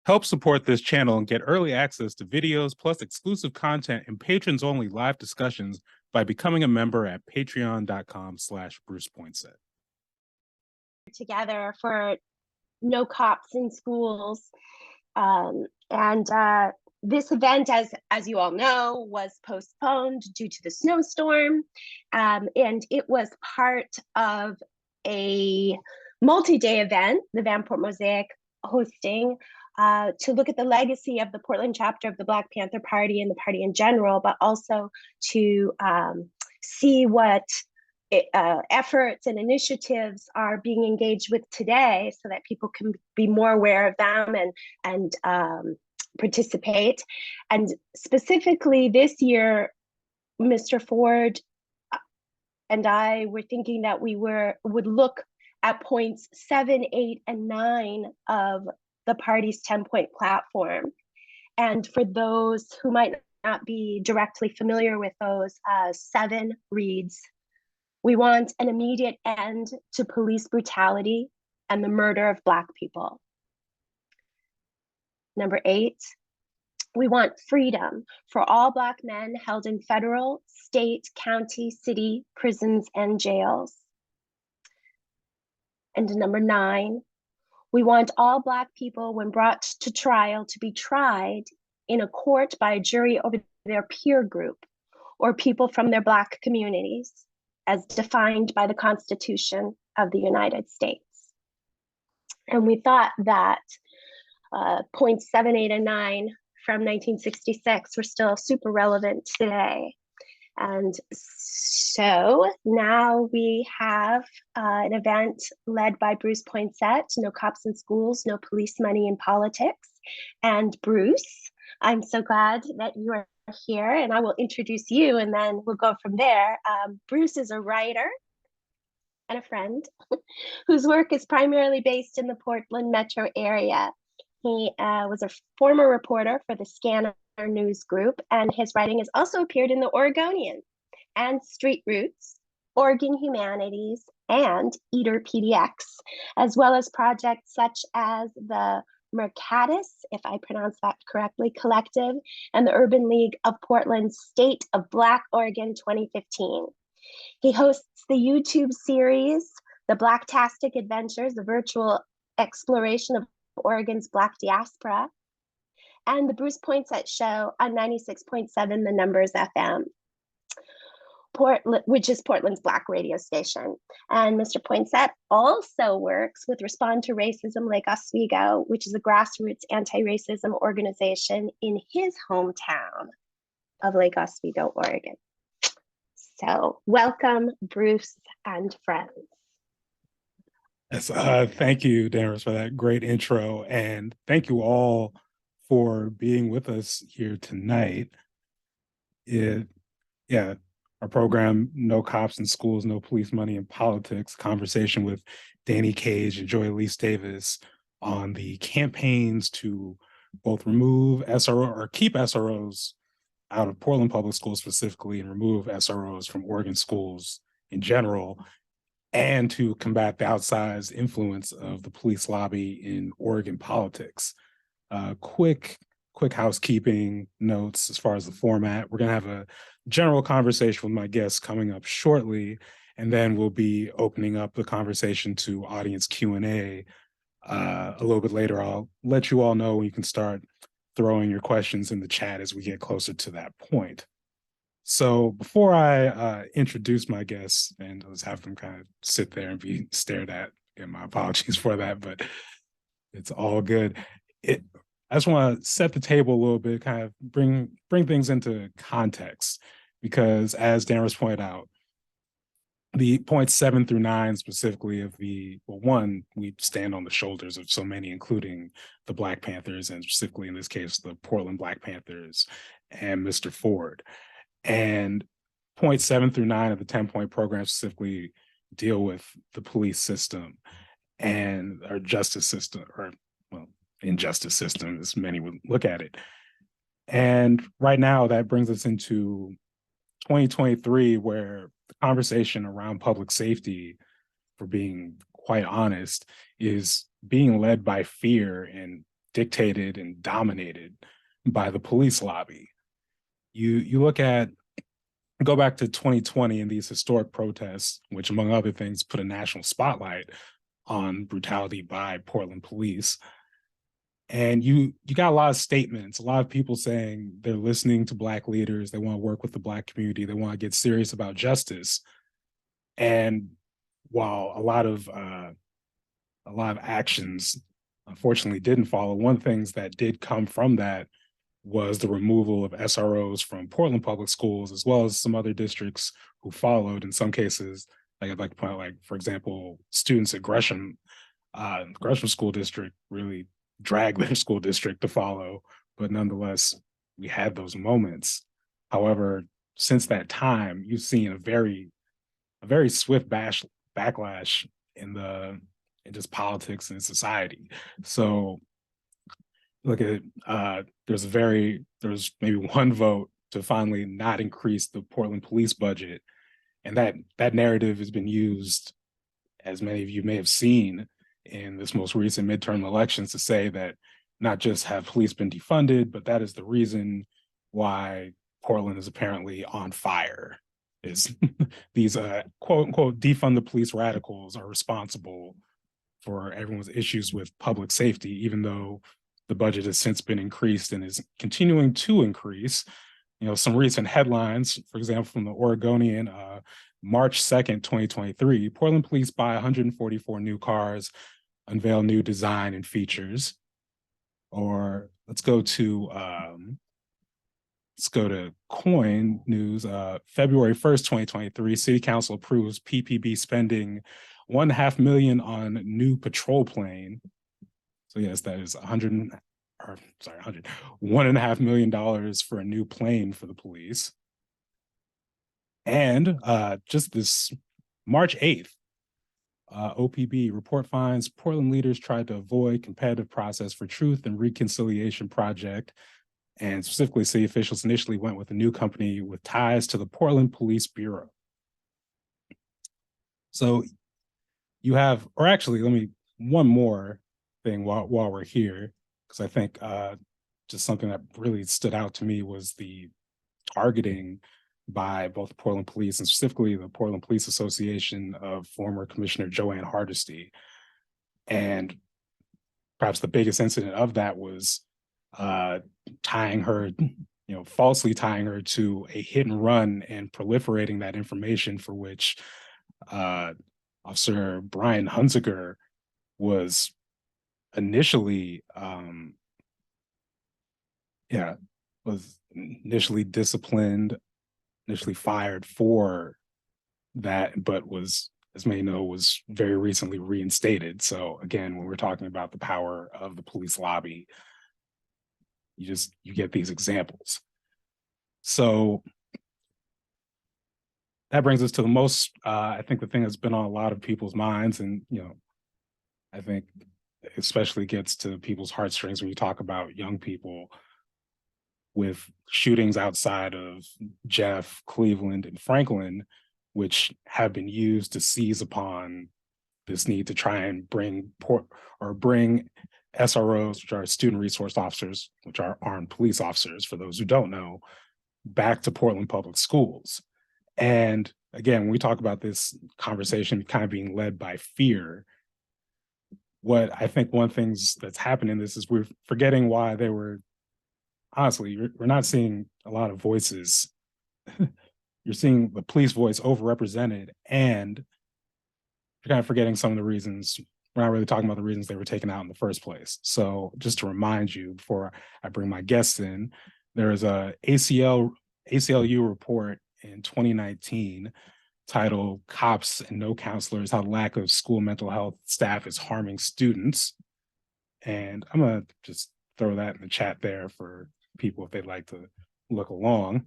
Help support this channel and get early access to videos, plus exclusive content and patrons-only live discussions by becoming a member at patreon.com/BrucePoinsett. Together for No Cops in Schools. This event, as you all know, was postponed due to the snowstorm. And it was part of a multi-day event, the Vanport Mosaic hosting, to look at the legacy of the Portland chapter of the Black Panther Party and the party in general, but also to see what efforts and initiatives are being engaged with today so that people can be more aware of them and participate. And specifically this year, Mr. Ford and I were thinking that we would look at points 7, 8, and 9 of the party's 10-point platform. And for those who might not be directly familiar with those, 7 reads, "We want an immediate end to police brutality and the murder of Black people." Number 8, we want freedom for all Black men held in federal, state, county, city, prisons, and jails. And number 9, we want all Black people, when brought to trial, to be tried in a court by a jury over their peer group or people from their Black communities, as defined by the Constitution of the United States. And we thought that points 7, 8, and 9 from 1966 were still super relevant today. And so now we have an event led by Bruce Poinsett, No Cops in Schools, No Police Money in Politics. And Bruce, I'm so glad that you are here, and I will introduce you and then we'll go from there. Bruce is a writer and a friend whose work is primarily based in the Portland metro area. He was a former reporter for the Scanner News Group, and his writing has also appeared in the Oregonian and Street Roots, Oregon Humanities, and Eater PDX, as well as projects such as the Mercatus, if I pronounce that correctly, Collective, and the Urban League of Portland's State of Black Oregon 2015. He hosts the YouTube series, The Blacktastic Adventures, a virtual exploration of Oregon's Black diaspora, and the Bruce Poinsett Show on 96.7 The Numbers FM, which is Portland's Black radio station. And Mr. Poinsett also works with Respond to Racism Lake Oswego, which is a grassroots anti-racism organization in his hometown of Lake Oswego, Oregon. So welcome, Bruce and friends. Yes, thank you, Damaris, for that great intro. And thank you all for being with us here tonight. Our program, No Cops in Schools, No Police Money in Politics, conversation with Danny Cage and Joy Elise Davis on the campaigns to both remove SRO or keep SROs out of Portland public schools specifically and remove SROs from Oregon schools in general, and to combat the outsized influence of the police lobby in Oregon politics. Quick housekeeping notes as far as the format. We're going to have a general conversation with my guests coming up shortly, and then we'll be opening up the conversation to audience Q&A a little bit later. I'll let you all know when you can start throwing your questions in the chat as we get closer to that point. So before I introduce my guests and just have them kind of sit there and be stared at, and my apologies for that, but it's all good. I just want to set the table a little bit, kind of bring things into context, because as Damaris pointed out, the points 7 through 9 specifically of one, we stand on the shoulders of so many, including the Black Panthers, and specifically in this case, the Portland Black Panthers and Mr. Ford. And points 7 through 9 of the 10-point program specifically deal with the police system and our justice system, or injustice system, as many would look at it. And right now that brings us into 2023, where the conversation around public safety, for being quite honest, is being led by fear and dictated and dominated by the police lobby. You look at go back to 2020 and these historic protests, which among other things put a national spotlight on brutality by Portland police. And you got a lot of statements, a lot of people saying they're listening to Black leaders, they want to work with the Black community, they want to get serious about justice. And while a lot of actions unfortunately didn't follow, one of the things that did come from that was the removal of SROs from Portland public schools, as well as some other districts who followed. In some cases, like I'd like to point out, like for example, students at Gresham School District really dragged their school district to follow, but nonetheless, we had those moments. However, since that time, you've seen a very swift backlash in just politics and society. So look at there's maybe one vote to finally not increase the Portland police budget, and that narrative has been used, as many of you may have seen in this most recent midterm elections, to say that not just have police been defunded, but that is the reason why Portland is apparently on fire. Is these quote unquote defund the police radicals are responsible for everyone's issues with public safety, even though the budget has since been increased and is continuing to increase. You know, some recent headlines, for example, from the Oregonian, March 2nd, 2023, Portland police buy 144 new cars, unveil new design and features. Or let's go to Coin News. February 1st, 2023, City Council approves PPB spending $1.5 million on new patrol plane. So yes, that is $1.5 million for a new plane for the police. And just this March 8th, OPB report finds Portland leaders tried to avoid competitive process for Truth and Reconciliation Project. And specifically, city officials initially went with a new company with ties to the Portland Police Bureau. So you have, or actually, one more thing while we're here, because I think just something that really stood out to me was the targeting by both the Portland Police and specifically the Portland Police Association of former Commissioner Joanne Hardesty. And perhaps the biggest incident of that was tying her, falsely tying her to a hit and run and proliferating that information, for which Officer Brian Hunziker was initially disciplined, initially fired for that, but was, as many know, was very recently reinstated. So again, when we're talking about the power of the police lobby, you get these examples. So that brings us to the most, I think the thing that's been on a lot of people's minds, and I think especially gets to people's heartstrings when you talk about young people, with shootings outside of Jeff, Cleveland, and Franklin, which have been used to seize upon this need to try and bring SROs, which are student resource officers, which are armed police officers, for those who don't know, back to Portland public schools. And again, when we talk about this conversation kind of being led by fear, what I think one of the things that's happened in this is we're forgetting why they were, honestly, we're not seeing a lot of voices. You're seeing the police voice overrepresented, and you're kind of forgetting some of the reasons. We're not really talking about the reasons they were taken out in the first place. So just to remind you, before I bring my guests in, there is a ACLU report in 2019 titled "Cops and No Counselors: How Lack of School Mental Health Staff is Harming Students." And I'm gonna just throw that in the chat there for people if they'd like to look along.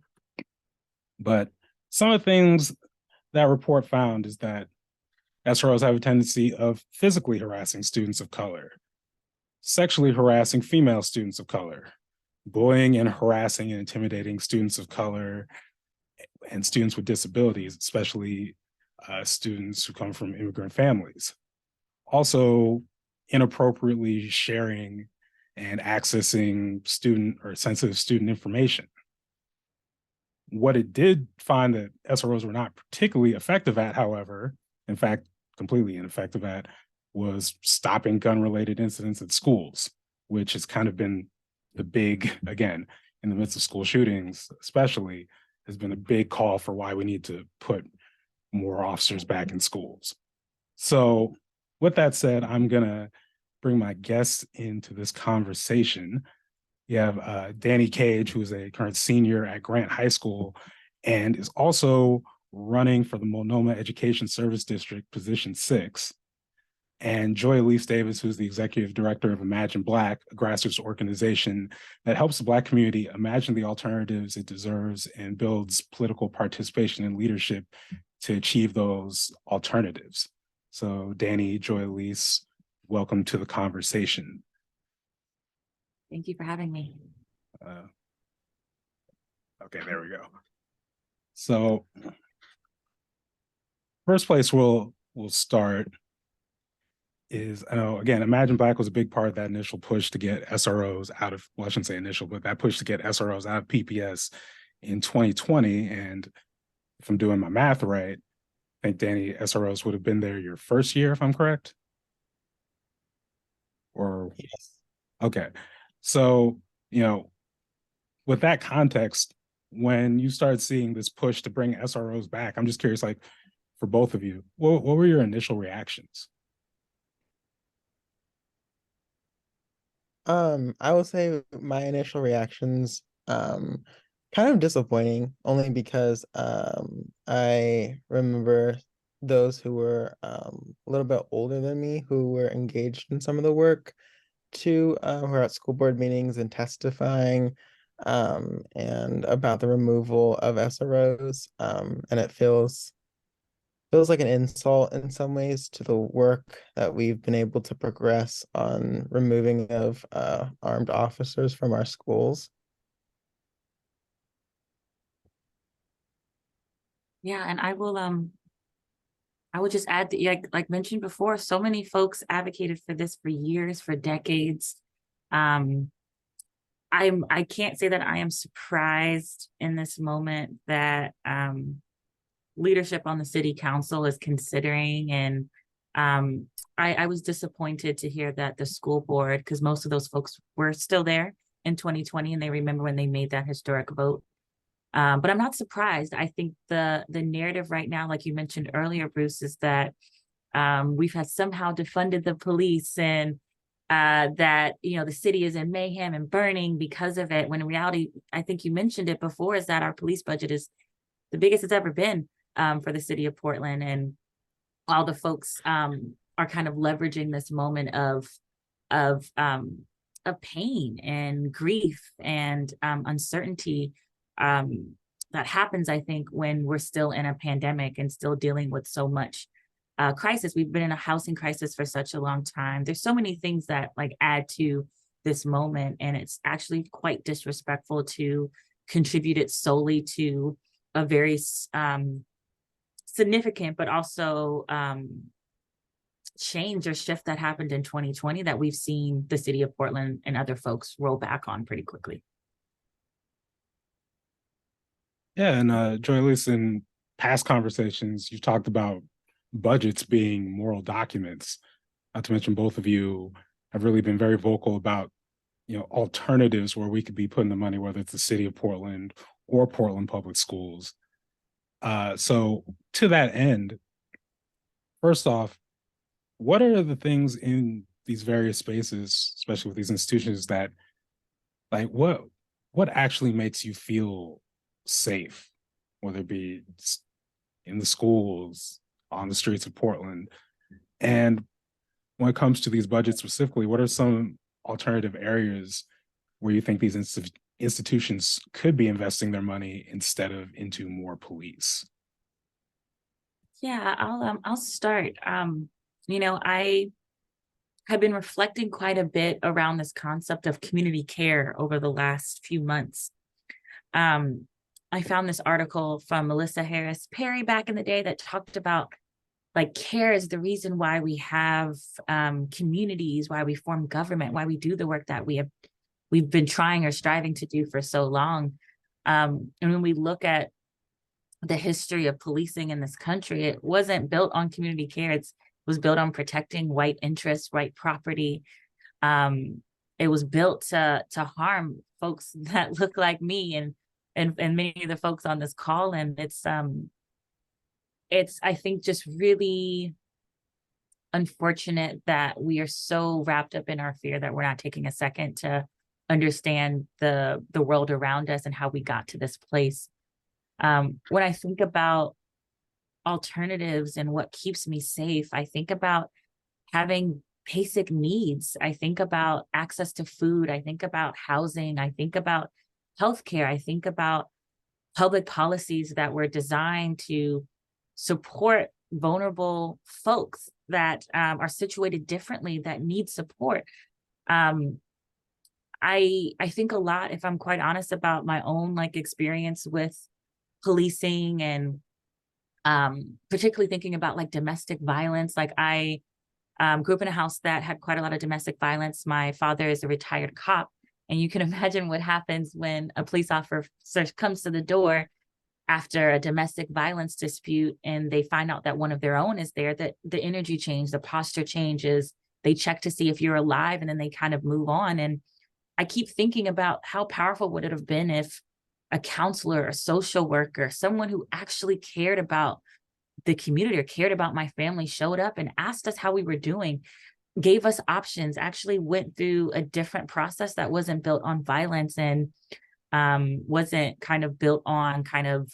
But some of the things that report found is that SROs have a tendency of physically harassing students of color, sexually harassing female students of color, bullying and harassing and intimidating students of color and students with disabilities, especially students who come from immigrant families. Also, inappropriately sharing and accessing student or sensitive student information. What it did find that SROs were not particularly effective at, however, in fact, completely ineffective at, was stopping gun-related incidents at schools, which has kind of been the big, again, in the midst of school shootings, especially, has been a big call for why we need to put more officers back in schools. So, with that said, I'm gonna bring my guests into this conversation. You have Danny Cage, who's a current senior at Grant High School and is also running for the Multnomah Education Service District, position 6. And Joy Alise Davis, who's the executive director of Imagine Black, a grassroots organization that helps the Black community imagine the alternatives it deserves and builds political participation and leadership to achieve those alternatives. So Danny, Joy Alise, welcome to the conversation. Thank you for having me. Okay, there we go. So first place we'll start is, I know, again, Imagine Black was a big part of that initial push to get SROs out of, well, I shouldn't say initial, but that push to get SROs out of PPS in 2020. And if I'm doing my math right, I think, Danny, SROs would have been there your first year, if I'm correct? Or, yes. Okay. So, with that context, when you start seeing this push to bring SROs back, I'm just curious, like, for both of you, what were your initial reactions? I would say my initial reactions, kind of disappointing, only because I remember those who were a little bit older than me who were engaged in some of the work who are at school board meetings and testifying and about the removal of SROs. And it feels like an insult in some ways to the work that we've been able to progress on removing of armed officers from our schools. Yeah, and I will just add that, like mentioned before, so many folks advocated for this for years, for decades. I can't say that I am surprised in this moment that leadership on the city council is considering, and I was disappointed to hear that the school board, because most of those folks were still there in 2020 and they remember when they made that historic vote. But I'm not surprised. I think the narrative right now, like you mentioned earlier, Bruce, is that we've had somehow defunded the police, and that the city is in mayhem and burning because of it, when in reality, I think you mentioned it before, is that our police budget is the biggest it's ever been for the city of Portland. And all the folks are kind of leveraging this moment of pain and grief and uncertainty that happens, I think, when we're still in a pandemic and still dealing with so much crisis. We've been in a housing crisis for such a long time. There's so many things that add to this moment, and it's actually quite disrespectful to contribute it solely to a very significant but also change or shift that happened in 2020 that we've seen the city of Portland and other folks roll back on pretty quickly. Yeah, and Joy Alise, in past conversations, you've talked about budgets being moral documents. Not to mention, both of you have really been very vocal about, alternatives where we could be putting the money, whether it's the city of Portland or Portland Public Schools. So to that end, first off, what are the things in these various spaces, especially with these institutions, that what actually makes you feel safe, whether it be in the schools, on the streets of Portland? And when it comes to these budgets specifically, what are some alternative areas where you think these institutions could be investing their money instead of into more police? Yeah, I'll start. I have been reflecting quite a bit around this concept of community care over the last few months. I found this article from Melissa Harris Perry back in the day that talked about like care is the reason why we have communities, why we form government, why we do the work that we've been trying or striving to do for so long. And when we look at the history of policing in this country, it wasn't built on community care. It was built on protecting white interests, white property. It was built to harm folks that look like me and many of the folks on this call. And it's I think just really unfortunate that we are so wrapped up in our fear that we're not taking a second to understand the world around us and how we got to this place. When I think about alternatives and what keeps me safe, I think about having basic needs. I think about access to food. I think about housing. I think about healthcare. I think about public policies that were designed to support vulnerable folks that are situated differently, that need support. I think a lot, if I'm quite honest, about my own like experience with policing and particularly thinking about like domestic violence. Like I grew up in a house that had quite a lot of domestic violence. My father is a retired cop, and you can imagine what happens when a police officer comes to the door after a domestic violence dispute and they find out that one of their own is there, that the energy changes, the posture changes. They check to see if you're alive, and then they kind of move on. And I keep thinking about how powerful would it have been if a counselor, a social worker, someone who actually cared about the community or cared about my family showed up and asked us how we were doing, gave us options, actually went through a different process that wasn't built on violence and wasn't kind of built on kind of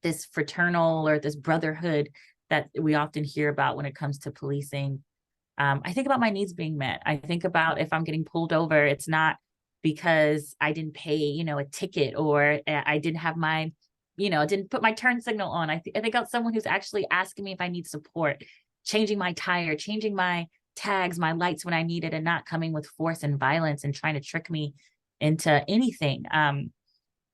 this fraternal or this brotherhood that we often hear about when it comes to policing. I think about my needs being met. I think about if I'm getting pulled over, it's not because I didn't pay, a ticket, or I didn't have my, didn't put my turn signal on. I think about someone who's actually asking me if I need support, changing my tire, changing my tags, my lights when I need it, and not coming with force and violence and trying to trick me into anything.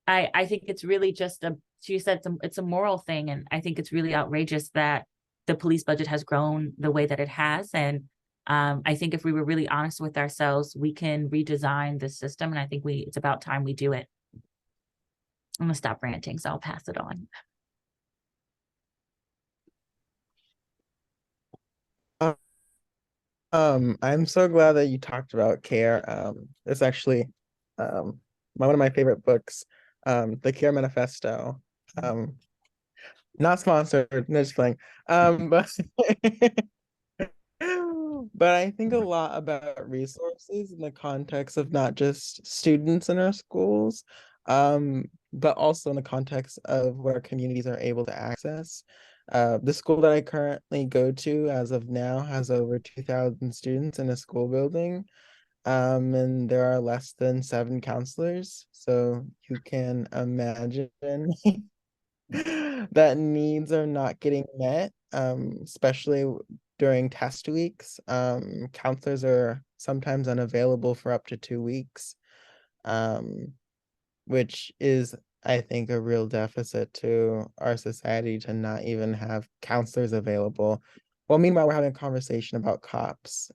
I think it's really just she said it's a moral thing. And I think it's really outrageous that the police budget has grown the way that it has. And I think if we were really honest with ourselves, we can redesign the system. And I think it's about time we do it. I'm gonna stop ranting, so I'll pass it on. I'm so glad that you talked about care. It's actually one of my favorite books, The Care Manifesto. Not sponsored, no, just playing. But but I think a lot about resources in the context of not just students in our schools, but also in the context of what our communities are able to access. The school that I currently go to as of now has over 2,000 students in a school building, and there are less than 7 counselors. So you can imagine that needs are not getting met, especially during test weeks. Counselors are sometimes unavailable for up to 2 weeks, which is, I think, a real deficit to our society to not even have counselors available. Well, meanwhile, we're having a conversation about cops.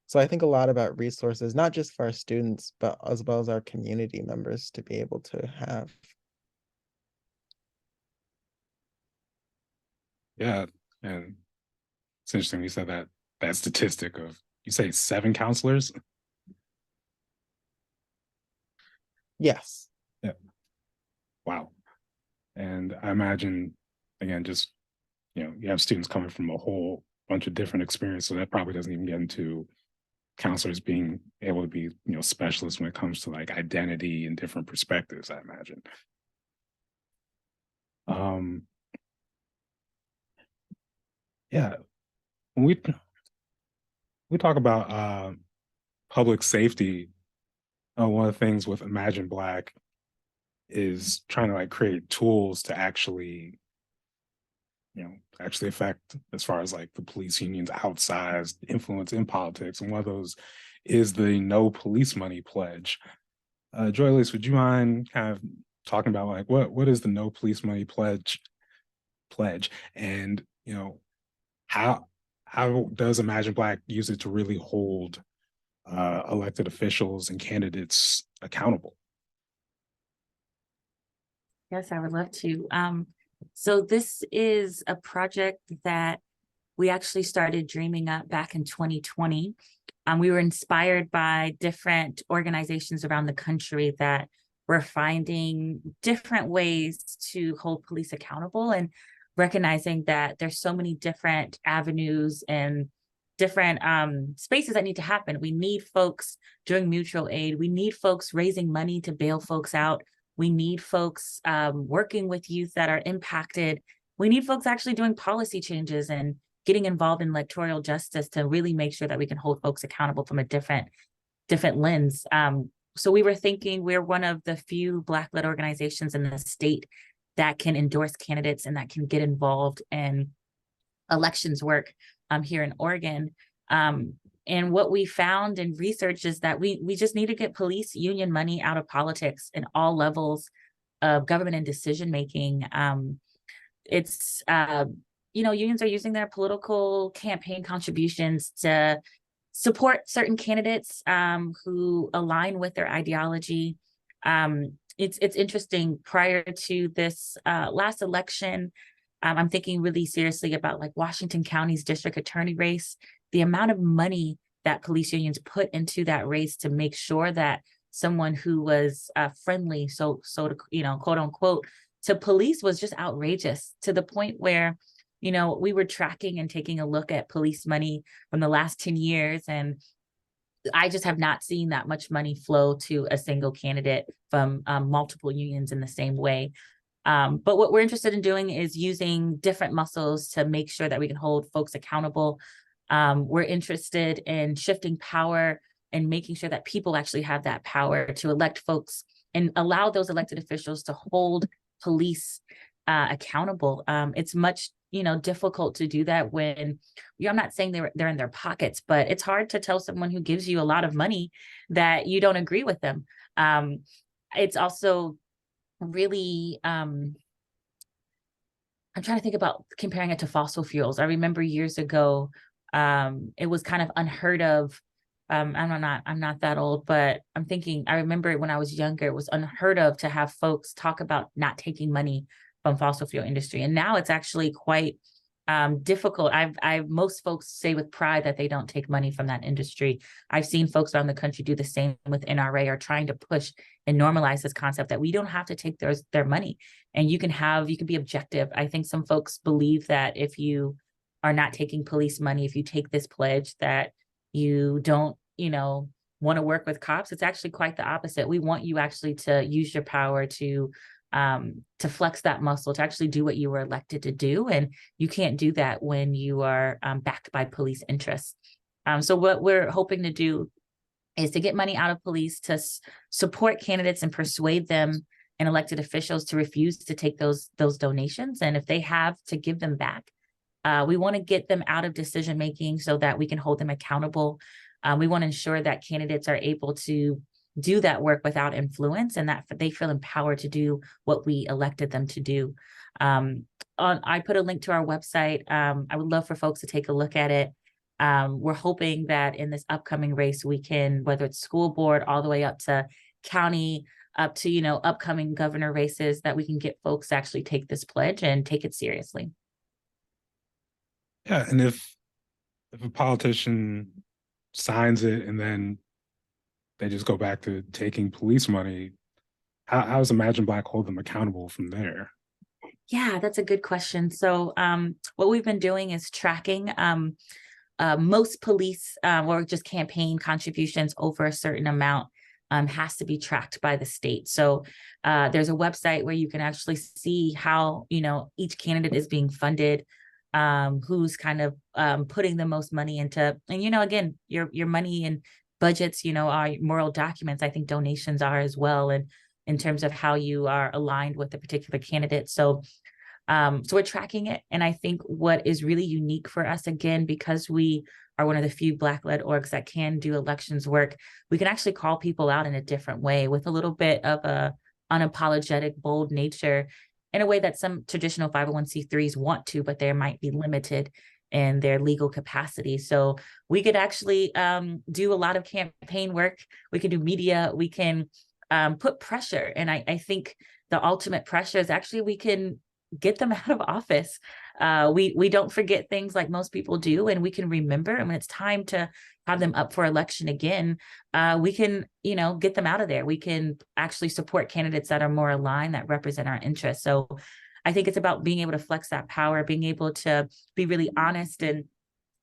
So I think a lot about resources, not just for our students, but as well as our community members to be able to have. Yeah, and it's interesting you said that statistic of, you say 7 counselors? Yes. Yeah. Wow. And I imagine, again, just, you have students coming from a whole bunch of different experiences, so that probably doesn't even get into counselors being able to be, specialists when it comes to like identity and different perspectives, I imagine. Yeah, when we talk about public safety, one of the things with Imagine Black is trying to like create tools to actually affect, as far as like the police unions outsized influence in politics. And one of those is the No Police Money Pledge. Joy Alise, would you mind kind of talking about like what is the No Police Money Pledge pledge. And, how does Imagine Black use it to really hold elected officials and candidates accountable? Yes, I would love to. So this is a project that we actually started dreaming up back in 2020. We were inspired by different organizations around the country that were finding different ways to hold police accountable, and recognizing that there's so many different avenues and different spaces that need to happen. We need folks doing mutual aid. We need folks raising money to bail folks out. We need folks working with youth that are impacted. We need folks actually doing policy changes and getting involved in electoral justice to really make sure that we can hold folks accountable from a different lens. So we were thinking we're one of the few Black-led organizations in the state that can endorse candidates and that can get involved in elections work here in Oregon. And what we found in research is that we just need to get police union money out of politics in all levels of government and decision making. Unions are using their political campaign contributions to support certain candidates who align with their ideology. It's interesting. Prior to this last election, I'm thinking really seriously about like Washington County's district attorney race, the amount of money that police unions put into that race to make sure that someone who was friendly, so to, quote unquote, to police was just outrageous, to the point where, we were tracking and taking a look at police money from the last 10 years. And I just have not seen that much money flow to a single candidate from multiple unions in the same way. But what we're interested in doing is using different muscles to make sure that we can hold folks accountable. We're interested in shifting power and making sure that people actually have that power to elect folks and allow those elected officials to hold police accountable. It's much, difficult to do that when I'm not saying they're in their pockets, but it's hard to tell someone who gives you a lot of money that you don't agree with them. It's also really, I'm trying to think about comparing it to fossil fuels. I remember years ago, it was kind of unheard of. I'm not that old, but I remember when I was younger, it was unheard of to have folks talk about not taking money from fossil fuel industry. And now it's actually quite difficult. Most folks say with pride that they don't take money from that industry. I've seen folks around the country do the same with NRA, or trying to push and normalize this concept that we don't have to take their money, and you can be objective. I think some folks believe that if you are not taking police money, if you take this pledge, that you don't, want to work with cops. It's actually quite the opposite. We want you actually to use your power to flex that muscle, to actually do what you were elected to do. And you can't do that when you are backed by police interests. So what we're hoping to do is to get money out of police to support candidates and persuade them and elected officials to refuse to take those donations. And if they have, to give them back. We want to get them out of decision making so that we can hold them accountable. We want to ensure that candidates are able to do that work without influence, and that they feel empowered to do what we elected them to do. I put a link to our website. I would love for folks to take a look at it. We're hoping that in this upcoming race, we can, whether it's school board all the way up to county, up to, upcoming governor races, that we can get folks to actually take this pledge and take it seriously. Yeah, and if a politician signs it and then they just go back to taking police money, how does Imagine Black hold them accountable from there? Yeah, that's a good question. So what we've been doing is tracking most police or just campaign contributions over a certain amount has to be tracked by the state. So there's a website where you can actually see how, each candidate is being funded, who's kind of putting the most money into, and, again, your money and budgets, are moral documents. I think donations are as well. And in terms of how you are aligned with a particular candidate. So we're tracking it. And I think what is really unique for us, again, because we are one of the few Black-led orgs that can do elections work, we can actually call people out in a different way with a little bit of a unapologetic, bold nature, in a way that some traditional 501c3s want to, but they might be limited in their legal capacity. So we could actually do a lot of campaign work. We can do media. We can put pressure. And I think the ultimate pressure is actually we can get them out of office. We don't forget things like most people do, and we can remember. And when it's time to have them up for election again, we can, get them out of there. We can actually support candidates that are more aligned, that represent our interests. So I think it's about being able to flex that power, being able to be really honest and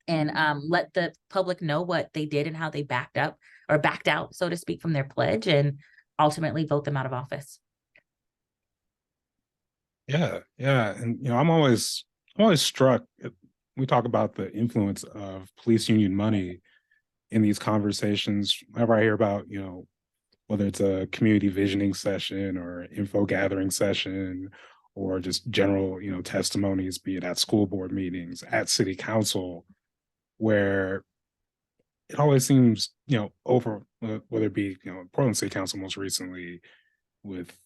let the public know what they did and how they backed out, so to speak, from their pledge, and ultimately vote them out of office. Yeah, and I'm always struck. We talk about the influence of police union money in these conversations. Whenever I hear about, whether it's a community visioning session or info gathering session, or just general, testimonies, be it at school board meetings, at city council, where it always seems, over, whether it be, Portland City Council most recently with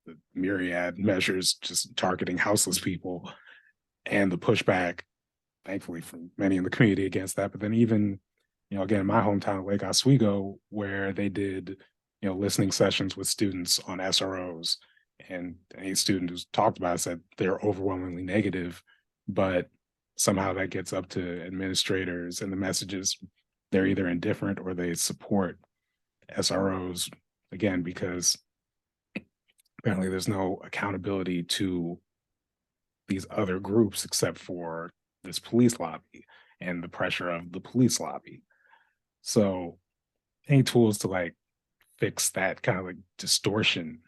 the myriad measures just targeting houseless people and the pushback, thankfully, from many in the community against that. But then even, again, my hometown, Lake Oswego, where they did, listening sessions with students on SROs, and any student who's talked about it said they're overwhelmingly negative, but somehow that gets up to administrators and the messages, they're either indifferent or they support SROs, again, because apparently there's no accountability to these other groups except for this police lobby and the pressure of the police lobby. So any tools to fix that kind of distortion,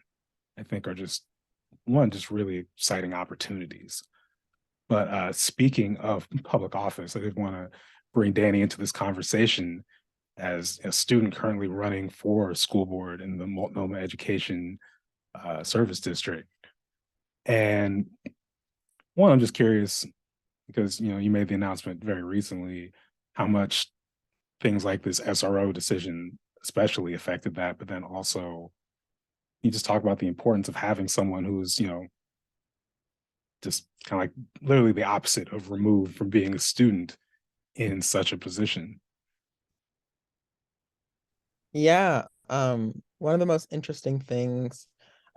I think, are just really exciting opportunities. But speaking of public office, I did want to bring Danny into this conversation as a student currently running for school board in the Multnomah Education Service District. And one, I'm just curious, because you made the announcement very recently, how much things like this SRO decision especially affected that, but then also you just talk about the importance of having someone who's just kind of literally the opposite of removed from being a student in such a position. Yeah, one of the most interesting things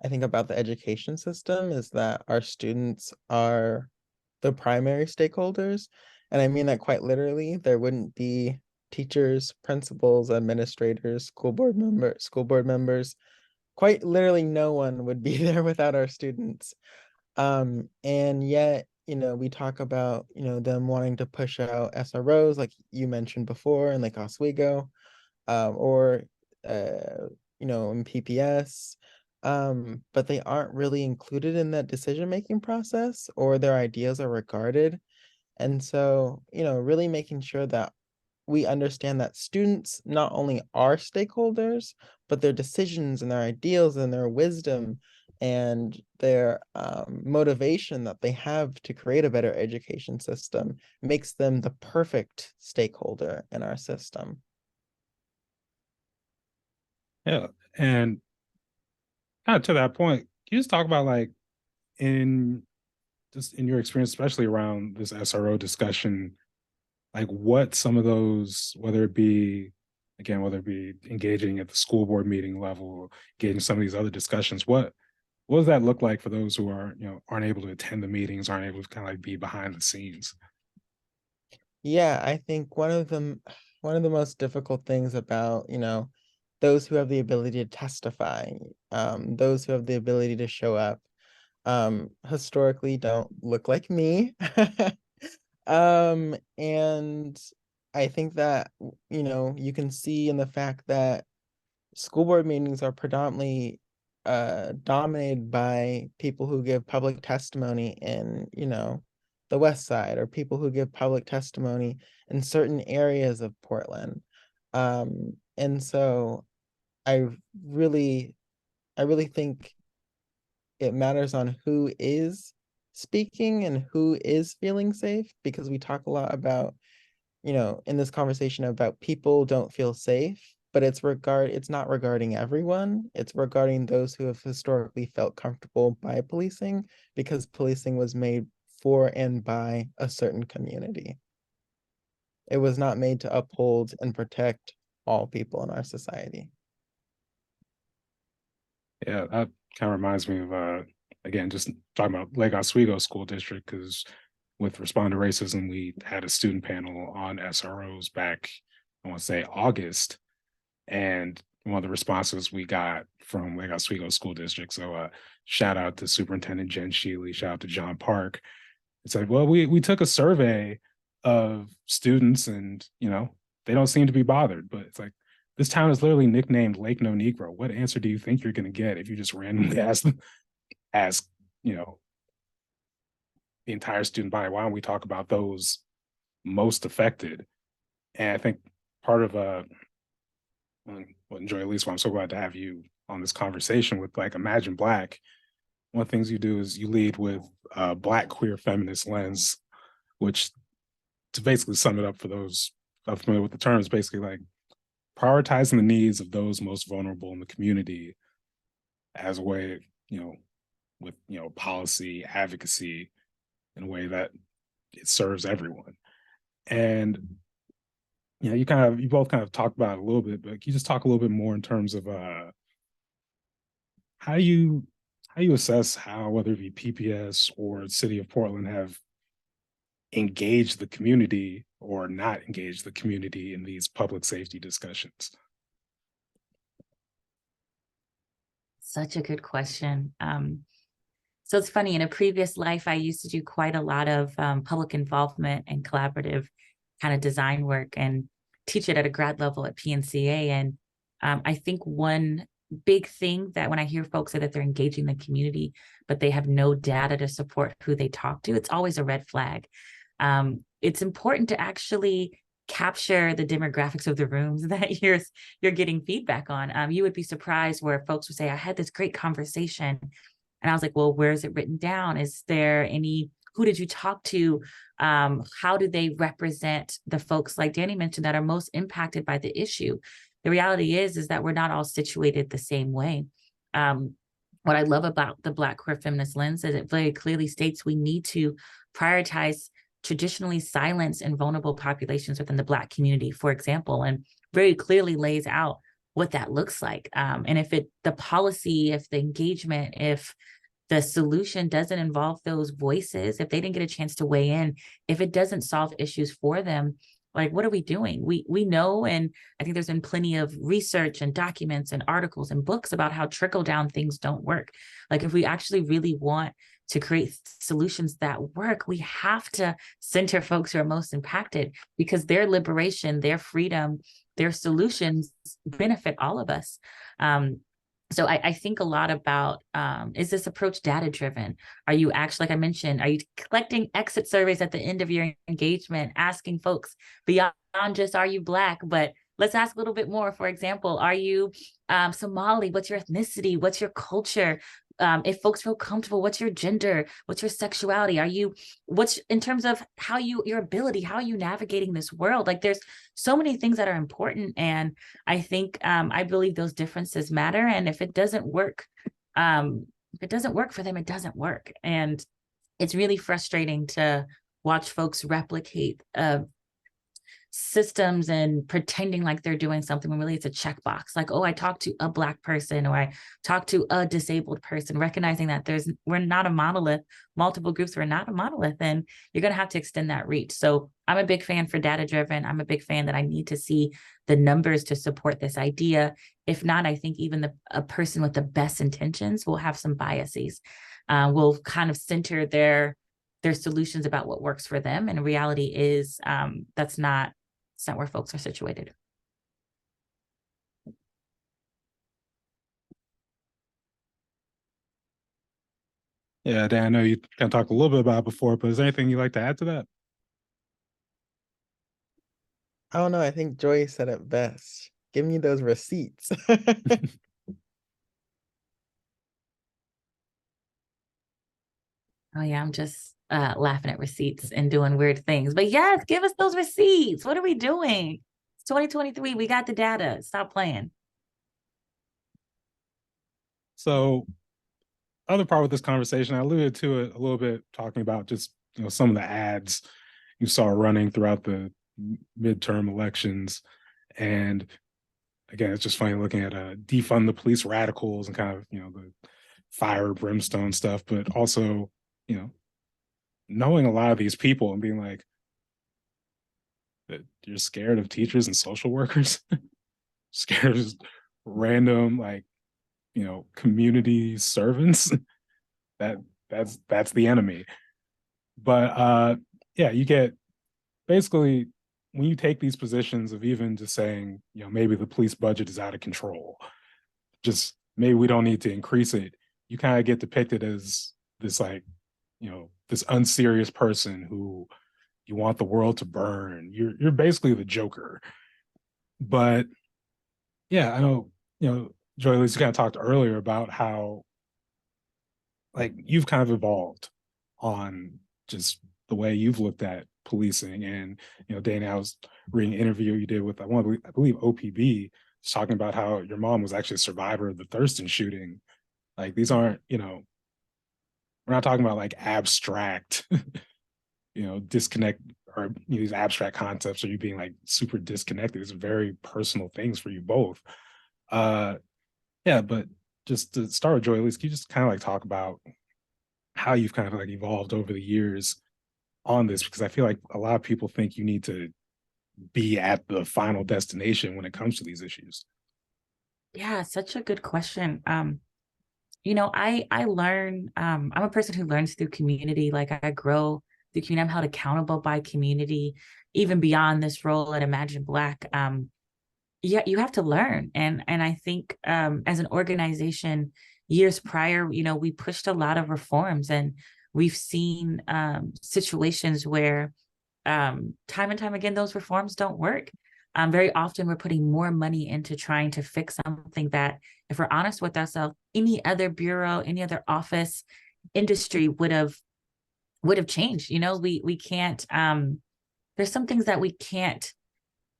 I think about the education system is that our students are the primary stakeholders. And I mean that quite literally. There wouldn't be teachers, principals, administrators, school board members. Quite literally no one would be there without our students. And yet, we talk about, them wanting to push out SROs, like you mentioned before, in Lake Oswego, or in PPS. But they aren't really included in that decision-making process, or their ideas are regarded. And so, really making sure that we understand that students not only are stakeholders, but their decisions and their ideals and their wisdom and their motivation that they have to create a better education system makes them the perfect stakeholder in our system. Yeah. And kind of to that point, can you just talk about in your experience, especially around this SRO discussion, what some of those, whether it be engaging at the school board meeting level, getting some of these other discussions, what does that look like for those who are, aren't able to attend the meetings, aren't able to kind of be behind the scenes? Yeah, I think one of the most difficult things about, those who have the ability to testify, those who have the ability to show up, historically don't look like me. And I think that, you can see in the fact that school board meetings are predominantly dominated by people who give public testimony in, the West Side, or people who give public testimony in certain areas of Portland. And so I really think it matters on who is speaking and who is feeling safe, because we talk a lot about, in this conversation about people don't feel safe. but it's not regarding everyone. It's regarding those who have historically felt comfortable by policing because policing was made for and by a certain community. It was not made to uphold and protect all people in our society. Yeah, that kind of reminds me of again, just talking about Lake Oswego School District, because with Respond to Racism, we had a student panel on SROs back, I want to say August, and one of the responses we got from Lake Oswego School District. So shout out to Superintendent Jen Shealy, shout out to John Park. It's like, well, we took a survey of students, and they don't seem to be bothered, but it's like, this town is literally nicknamed Lake No Negro. What answer do you think you're going to get if you just randomly ask, the entire student body? Why don't we talk about those most affected? And I think part of enjoy, at least why I'm so glad to have you on this conversation with like Imagine Black. One of the things you do is you lead with Black queer feminist lens, which, to basically sum it up for those familiar with the terms, basically like prioritizing the needs of those most vulnerable in the community as a way, with policy advocacy in a way that it serves everyone. And you both kind of talked about it a little bit, but can you just talk a little bit more in terms of how you assess how, whether it be PPS or the city of Portland, have engaged the community or not engaged the community in these public safety discussions? Such a good question. So it's funny, in a previous life, I used to do quite a lot of public involvement and collaborative kind of design work and teach it at a grad level at PNCA. And I think one big thing that when I hear folks say that they're engaging the community, but they have no data to support who they talk to, it's always a red flag. It's important to actually capture the demographics of the rooms that you're getting feedback on. You would be surprised where folks would say, I had this great conversation. And I was like, well, where is it written down? Is there who did you talk to? How do they represent the folks, like Danny mentioned, that are most impacted by the issue? The reality is that we're not all situated the same way. What I love about the Black queer feminist lens is it very clearly states we need to prioritize traditionally silenced and vulnerable populations within the Black community, for example, and very clearly lays out what that looks like. And if the policy, if the engagement, if the solution doesn't involve those voices, if they didn't get a chance to weigh in, if it doesn't solve issues for them, like, what are we doing? We know, and I think there's been plenty of research and documents and articles and books about how trickle-down things don't work. Like, if we actually really want to create solutions that work, we have to center folks who are most impacted, because their liberation, their freedom, their solutions benefit all of us. So I think a lot about, is this approach data-driven? Are you actually, like I mentioned, are you collecting exit surveys at the end of your engagement, asking folks beyond just, are you Black, but let's ask a little bit more. For example, are you Somali? What's your ethnicity? What's your culture? If folks feel comfortable, what's your gender? What's your sexuality? What's in terms of your ability, how are you navigating this world? Like, there's so many things that are important. And I think, I believe those differences matter. And if it doesn't work for them, it doesn't work. And it's really frustrating to watch folks replicate systems and pretending like they're doing something when really it's a checkbox. Like, oh, I talked to a Black person, or I talked to a disabled person, recognizing that we're not a monolith, multiple groups are not a monolith, and you're going to have to extend that reach. So I'm a big fan for data driven. I'm a big fan that I need to see the numbers to support this idea. If not, I think even a person with the best intentions will have some biases, will kind of center their solutions about what works for them. And reality is it's not where folks are situated. Yeah, Dan, I know you kind of talked a little bit about it before, but is there anything you'd like to add to that? I don't know. I think Joy said it best. Give me those receipts. Oh yeah, I'm just laughing at receipts and doing weird things. But yes, give us those receipts. What are we doing? 2023. We got the data. Stop playing. So, other part with this conversation, I alluded to it a little bit, talking about just some of the ads you saw running throughout the midterm elections, and again, it's just funny looking at defund the police radicals and kind of the fire brimstone stuff, but also knowing a lot of these people and being like, that you're scared of teachers and social workers, scared of just random community servants. That's the enemy. But yeah, you get basically, when you take these positions of even just saying, maybe the police budget is out of control, just maybe we don't need to increase it, you kind of get depicted as this this unserious person who you want the world to burn. You're basically the Joker. But yeah, I know, Joy, Alise, you kind of talked earlier about how you've kind of evolved on just the way you've looked at policing. And Dana, I was reading an interview you did with I believe OPB, talking about how your mom was actually a survivor of the Thurston shooting. These aren't, we're not talking about abstract disconnect, or these abstract concepts, or you being super disconnected. It's very personal things for you both. Yeah, but just to start with, Joy, Alise, can you just kind of talk about how you've kind of evolved over the years on this? Because I feel like a lot of people think you need to be at the final destination when it comes to these issues. Yeah, such a good question. I learn, I'm a person who learns through community. I grow through community. I'm held accountable by community, even beyond this role at Imagine Black. Yeah, you have to learn. And I think as an organization, years prior, we pushed a lot of reforms, and we've seen situations where time and time again, those reforms don't work. Very often we're putting more money into trying to fix something that, if we're honest with ourselves, any other bureau, any other office, industry would have changed. We can't, there's some things that we can't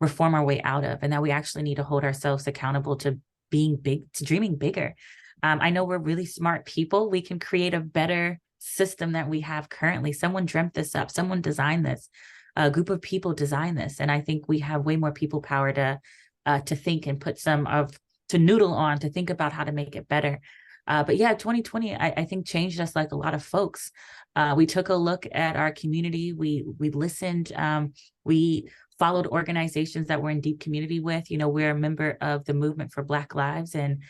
reform our way out of, and that we actually need to hold ourselves accountable to being big, to dreaming bigger. I know we're really smart people. We can create a better system that we have currently. Someone dreamt this up. Someone designed this. A group of people designed this. And I think we have way more people power to think and put to noodle on, to think about how to make it better. But yeah, 2020, I think changed us like a lot of folks. We took a look at our community. We listened. We followed organizations that we're in deep community with. We're a member of the Movement for Black Lives, and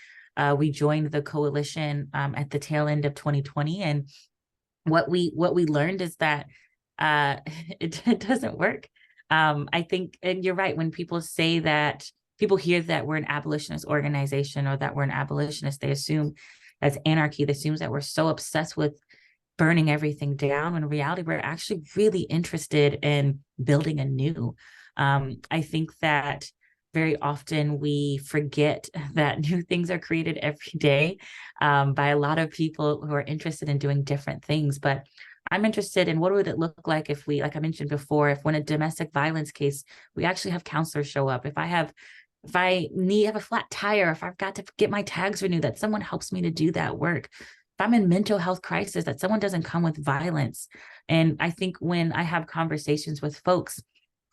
we joined the coalition at the tail end of 2020. And what we learned is that it doesn't work. I think, and you're right, when people say that, people hear that we're an abolitionist organization or that we're an abolitionist, they assume that's anarchy. They assume that we're so obsessed with burning everything down, when in reality, we're actually really interested in building anew. I think that very often we forget that new things are created every day by a lot of people who are interested in doing different things. But I'm interested in, what would it look like if we, like I mentioned before, if when a domestic violence case, we actually have counselors show up. If I have a flat tire, if I've got to get my tags renewed, that someone helps me to do that work. If I'm in mental health crisis, that someone doesn't come with violence. And I think when I have conversations with folks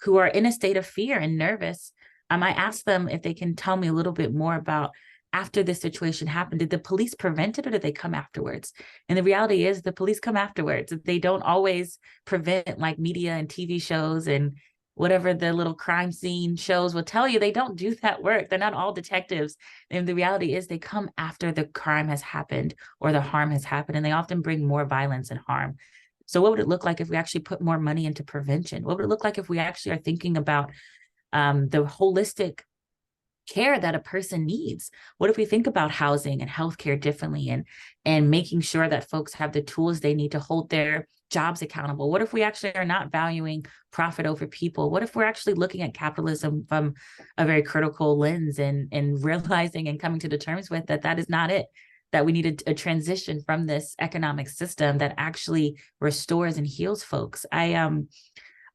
who are in a state of fear and nervous, I ask them if they can tell me a little bit more about, after this situation happened, did the police prevent it or did they come afterwards? And the reality is the police come afterwards. They don't always prevent, like media and TV shows and whatever the little crime scene shows will tell you. They don't do that work. They're not all detectives. And the reality is they come after the crime has happened or the harm has happened, and they often bring more violence and harm. So what would it look like if we actually put more money into prevention? What would it look like if we actually are thinking about the holistic care that a person needs? What if we think about housing and healthcare differently, and making sure that folks have the tools they need to hold their jobs accountable? What if we actually are not valuing profit over people? What if we're actually looking at capitalism from a very critical lens, and realizing and coming to the terms with that is not it, that we need a transition from this economic system that actually restores and heals folks? And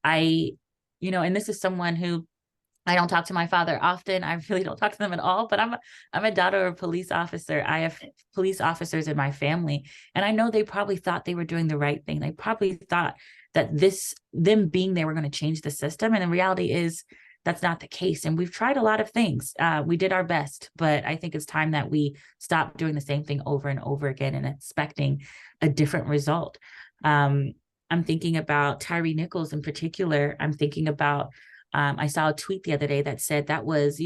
this is someone who I don't talk to my father often. I really don't talk to them at all, but I'm a daughter of a police officer. I have police officers in my family, and I know they probably thought they were doing the right thing. They probably thought that them being there were going to change the system. And the reality is that's not the case. And we've tried a lot of things. We did our best, but I think it's time that we stop doing the same thing over and over again and expecting a different result. I'm thinking about Tyree Nichols in particular. I'm thinking about I saw a tweet the other day that said that was,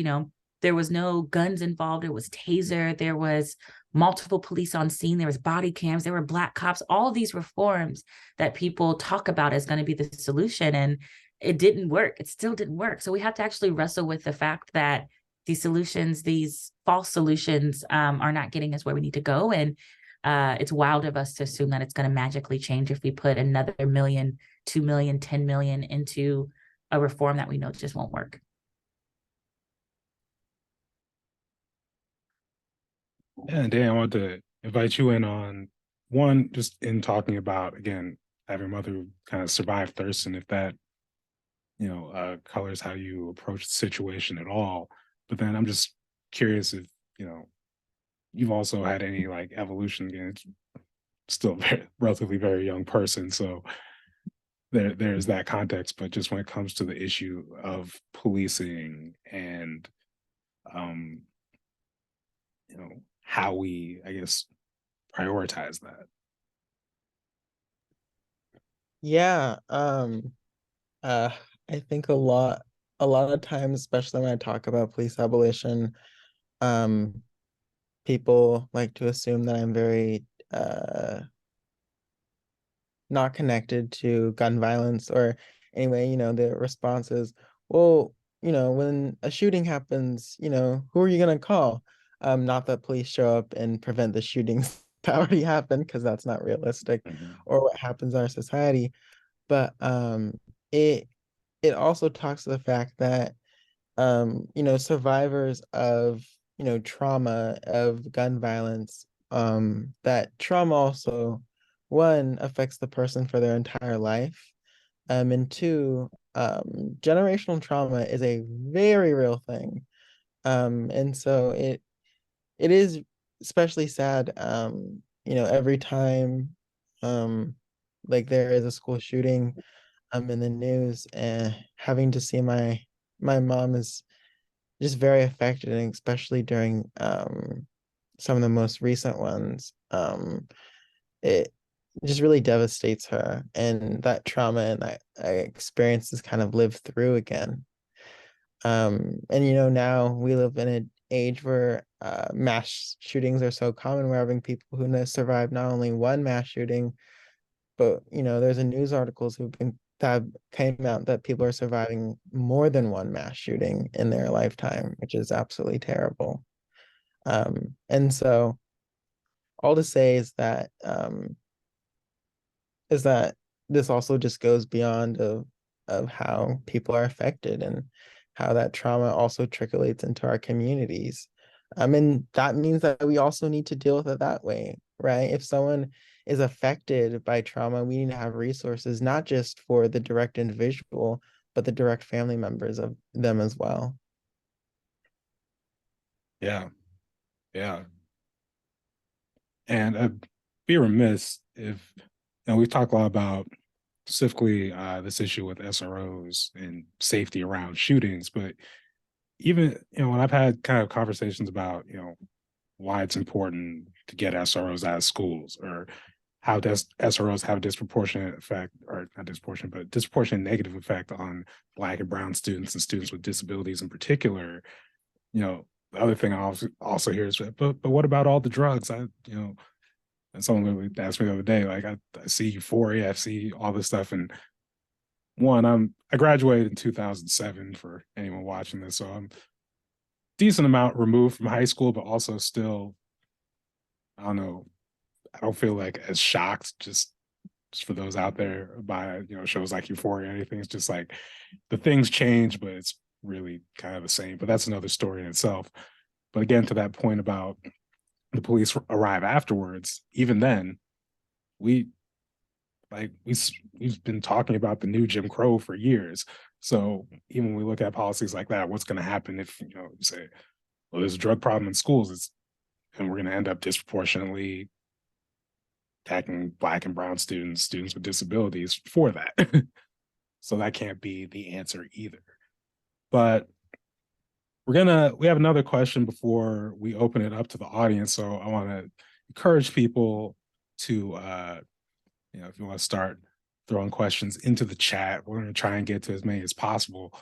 there was no guns involved. It was taser. There was multiple police on scene. There was body cams. There were black cops. All of these reforms that people talk about as going to be the solution. And it didn't work. It still didn't work. So we have to actually wrestle with the fact that these solutions, these false solutions, are not getting us where we need to go. And it's wild of us to assume that it's going to magically change if we put another million, 2 million, 10 million into a reform that we know just won't work. Yeah, Dan, I want to invite you in on one, just in talking about, again, having your mother kind of survive thirst, and if that, colors how you approach the situation at all. But then I'm just curious if, you've also had any like evolution. Again, it's still relatively very young person. So there's that context, but just when it comes to the issue of policing and how we, I guess, prioritize that. Yeah, I think a lot of times, especially when I talk about police abolition, um, people like to assume that I'm very not connected to gun violence, or anyway, the response is, well, when a shooting happens, who are you gonna call? Not that police show up and prevent the shootings that already happened, because that's not realistic, or what happens in our society. But it also talks to the fact that survivors of trauma, of gun violence, that trauma also, one, affects the person for their entire life, and two, generational trauma is a very real thing, and so it is especially sad, every time, like there is a school shooting in the news, and having to see my mom is just very affected, and especially during some of the most recent ones. It just really devastates her, and that trauma and that experience is kind of lived through again. And now we live in an age where mass shootings are so common. We're having people who survived not only one mass shooting, but there's a news articles that came out that people are surviving more than one mass shooting in their lifetime, which is absolutely terrible. And so all to say is that this also just goes beyond of how people are affected, and how that trauma also trickles into our communities. And that means that we also need to deal with it that way, right? If someone is affected by trauma, we need to have resources, not just for the direct individual, but the direct family members of them as well. Yeah. And I'd be remiss if, we've talked a lot about specifically this issue with SROs and safety around shootings, but even, when I've had kind of conversations about, why it's important to get SROs out of schools, or how does SROs have a disproportionate effect, or not disproportionate, but disproportionate negative effect on Black and Brown students and students with disabilities in particular. The other thing I also hear is, but what about all the drugs? And someone asked me the other day, like, I see Euphoria, I see all this stuff, and I graduated in 2007 for anyone watching this, so I'm decent amount removed from high school, but also still, I don't know, I don't feel like as shocked, just for those out there, by shows like Euphoria or anything. It's just like the things change, but it's really kind of the same. But that's another story in itself. But again, to that point about the police arrive afterwards, even then, like we've been talking about the new Jim Crow for years. So even when we look at policies like that, what's going to happen if, you know, you say, well, there's a drug problem in schools, and we're going to end up disproportionately attacking Black and brown students, students with disabilities for that. So that can't be the answer either. But we have another question before we open it up to the audience. So I want to encourage people to, you know, if you want to start throwing questions into the chat, we're going to try and get to as many as possible.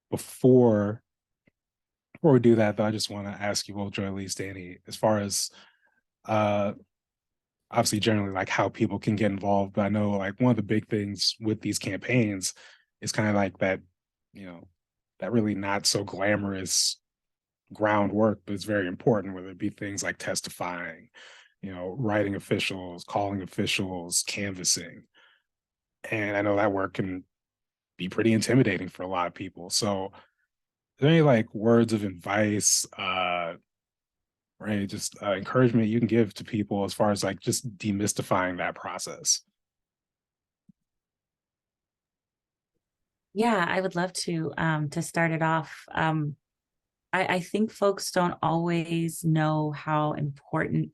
Before we do that, though, I just want to ask you, well, Joy, Alise, Danny, as far as obviously generally like how people can get involved, but I know like one of the big things with these campaigns is kind of like that, you know, that really not so glamorous groundwork, but it's very important, whether it be things like testifying, you know, writing officials, calling officials, canvassing. And I know that work can be pretty intimidating for a lot of people. So are there any like words of advice, right, just encouragement you can give to people as far as like just demystifying that process? Yeah, I would love to start it off. I think folks don't always know how important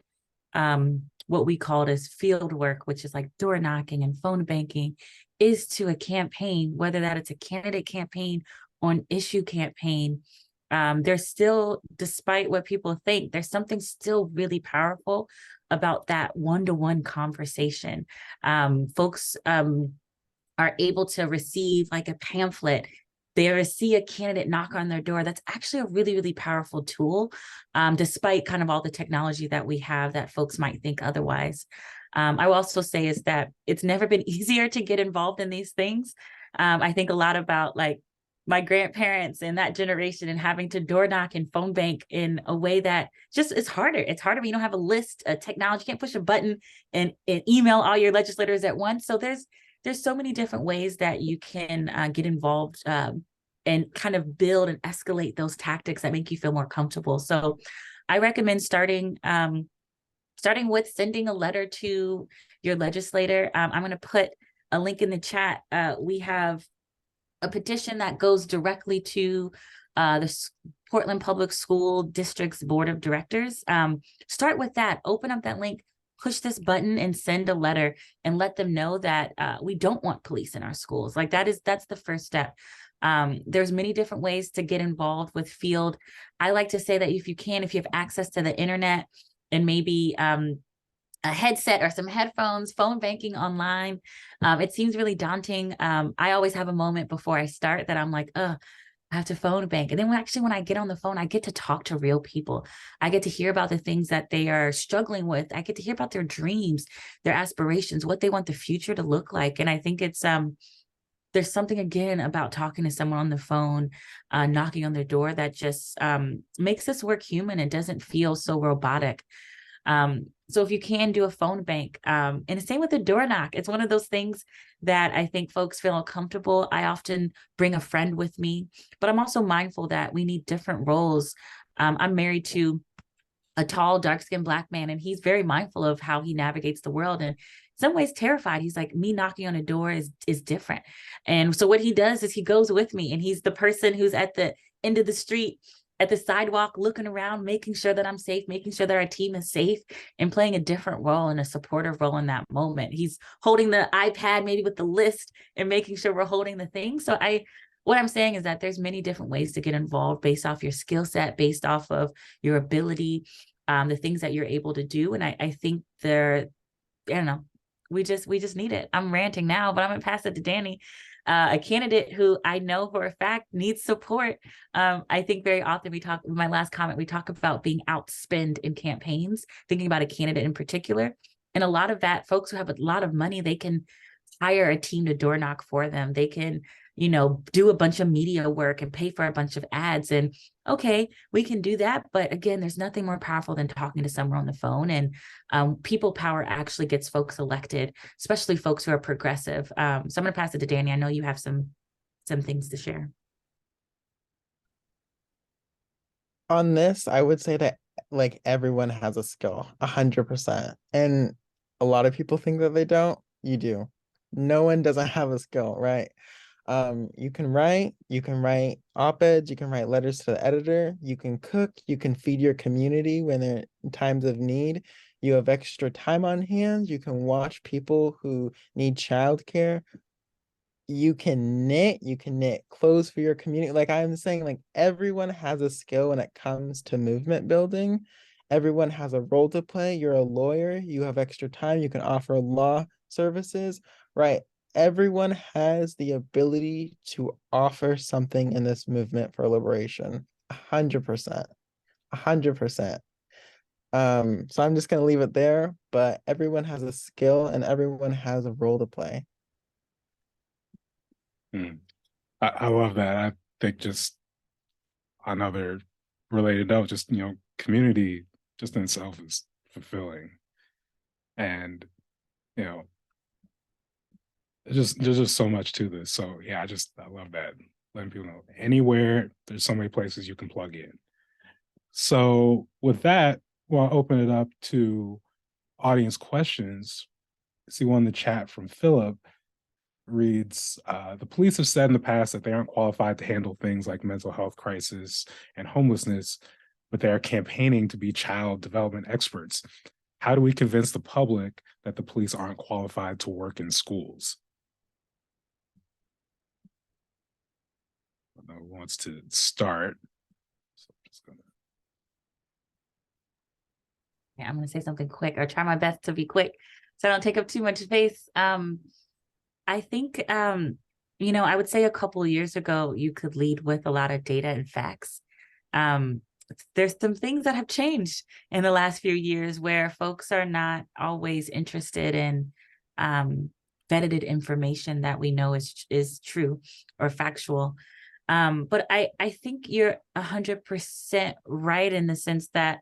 what we call it as field work, which is like door knocking and phone banking, is to a campaign, whether that it's a candidate campaign or an issue campaign. There's still, despite what people think, there's something still really powerful about that one-to-one conversation. Folks are able to receive like a pamphlet. They see a candidate knock on their door. That's actually a really, really powerful tool, despite kind of all the technology that we have that folks might think otherwise. I will also say is that it's never been easier to get involved in these things. I think a lot about like my grandparents and that generation and having to door knock and phone bank in a way that just is harder. It's harder when you don't have a list, a technology, you can't push a button and email all your legislators at once. So there's so many different ways that you can get involved and kind of build and escalate those tactics that make you feel more comfortable. So I recommend starting with sending a letter to your legislator. I'm going to put a link in the chat. We have a petition that goes directly to the Portland Public School District's Board of Directors. Start with that, open up that link, push this button and send a letter and let them know that we don't want police in our schools. Like that's the first step. There's many different ways to get involved with field. I like to say that if you have access to the internet and maybe a headset or some headphones, phone banking online, it seems really daunting. I always have a moment before I start that I'm like, I have to phone bank. And then when I get on the phone, I get to talk to real people. I get to hear about the things that they are struggling with. I get to hear about their dreams, their aspirations, what they want the future to look like. And I think it's there's something again about talking to someone on the phone, knocking on their door that just makes this work human and doesn't feel so robotic. So if you can do a phone bank, and the same with the door knock, it's one of those things that I think folks feel uncomfortable. I often bring a friend with me, but I'm also mindful that we need different roles. I'm married to a tall, dark-skinned Black man, and he's very mindful of how he navigates the world. And in some ways terrified. He's like, me knocking on a door is different. And so what he does is he goes with me, and he's the person who's at the end of the street, at the sidewalk, looking around, making sure that I'm safe, making sure that our team is safe, and playing a different role and a supportive role in that moment. He's holding the iPad maybe with the list and making sure we're holding the thing. So what I'm saying is that there's many different ways to get involved based off your skill set, based off of your ability, the things that you're able to do. And I think I don't know, we just need it. I'm ranting now, but I'm gonna pass it to Danny, a candidate who I know for a fact needs support. I think very often my last comment, we talk about being outspent in campaigns, thinking about a candidate in particular. And a lot of that, folks who have a lot of money, they can hire a team to door knock for them. They can, do a bunch of media work and pay for a bunch of ads. And okay, we can do that. But again, there's nothing more powerful than talking to someone on the phone. And people power actually gets folks elected, especially folks who are progressive. So I'm going to pass it to Danny. I know you have some things to share. On this, I would say that like everyone has a skill, 100%. And a lot of people think that they don't. You do. No one doesn't have a skill, right? You can write op-eds, you can write letters to the editor, you can cook, you can feed your community when they're in times of need. You have extra time on hand, you can watch people who need childcare. You can knit clothes for your community. Like I'm saying, like everyone has a skill when it comes to movement building. Everyone has a role to play. You're a lawyer, you have extra time, you can offer law services, right? Everyone has the ability to offer something in this movement for liberation. 100%. 100%. So I'm just gonna leave it there, but everyone has a skill and everyone has a role to play. I love that. I think just another related note, just community just in itself is fulfilling. And you know, there's just so much to this. So yeah, I love that. Letting people know anywhere, there's so many places you can plug in. So with that, we'll open it up to audience questions. See one in the chat from Philip reads, the police have said in the past that they aren't qualified to handle things like mental health crisis and homelessness, but they are campaigning to be child development experts. How do we convince the public that the police aren't qualified to work in schools? Who wants to start? So I'm just gonna... Yeah, I'm going to say something quick or try my best to be quick so I don't take up too much space. I think, I would say a couple of years ago, you could lead with a lot of data and facts. There's some things that have changed in the last few years where folks are not always interested in vetted information that we know is true or factual. But I think you're 100% right in the sense that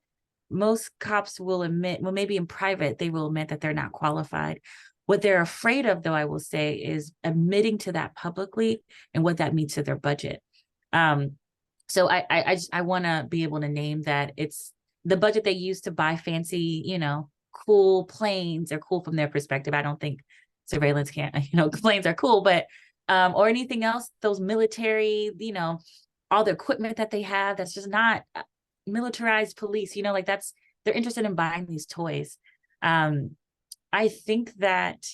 most cops will admit, well, maybe in private, they will admit that they're not qualified. What they're afraid of, though, I will say, is admitting to that publicly and what that means to their budget. So I want to be able to name that it's the budget they use to buy fancy, cool planes. They're cool from their perspective. I don't think surveillance can't, planes are cool, but or anything else, those military, all the equipment that they have, that's just not militarized police, like they're interested in buying these toys. I think that,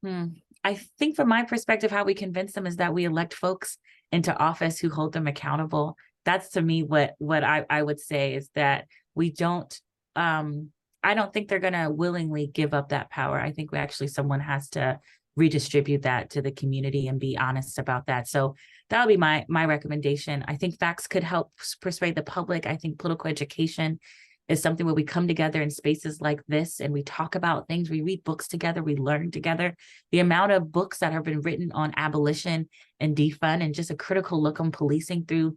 I think from my perspective, how we convince them is that we elect folks into office who hold them accountable. That's to me what I would say is that we don't, I don't think they're going to willingly give up that power. I think someone has to redistribute that to the community and be honest about that. So that would be my recommendation. I think facts could help persuade the public. I think political education is something where we come together in spaces like this and we talk about things. We read books together, we learn together. The amount of books that have been written on abolition and defund and just a critical look on policing through,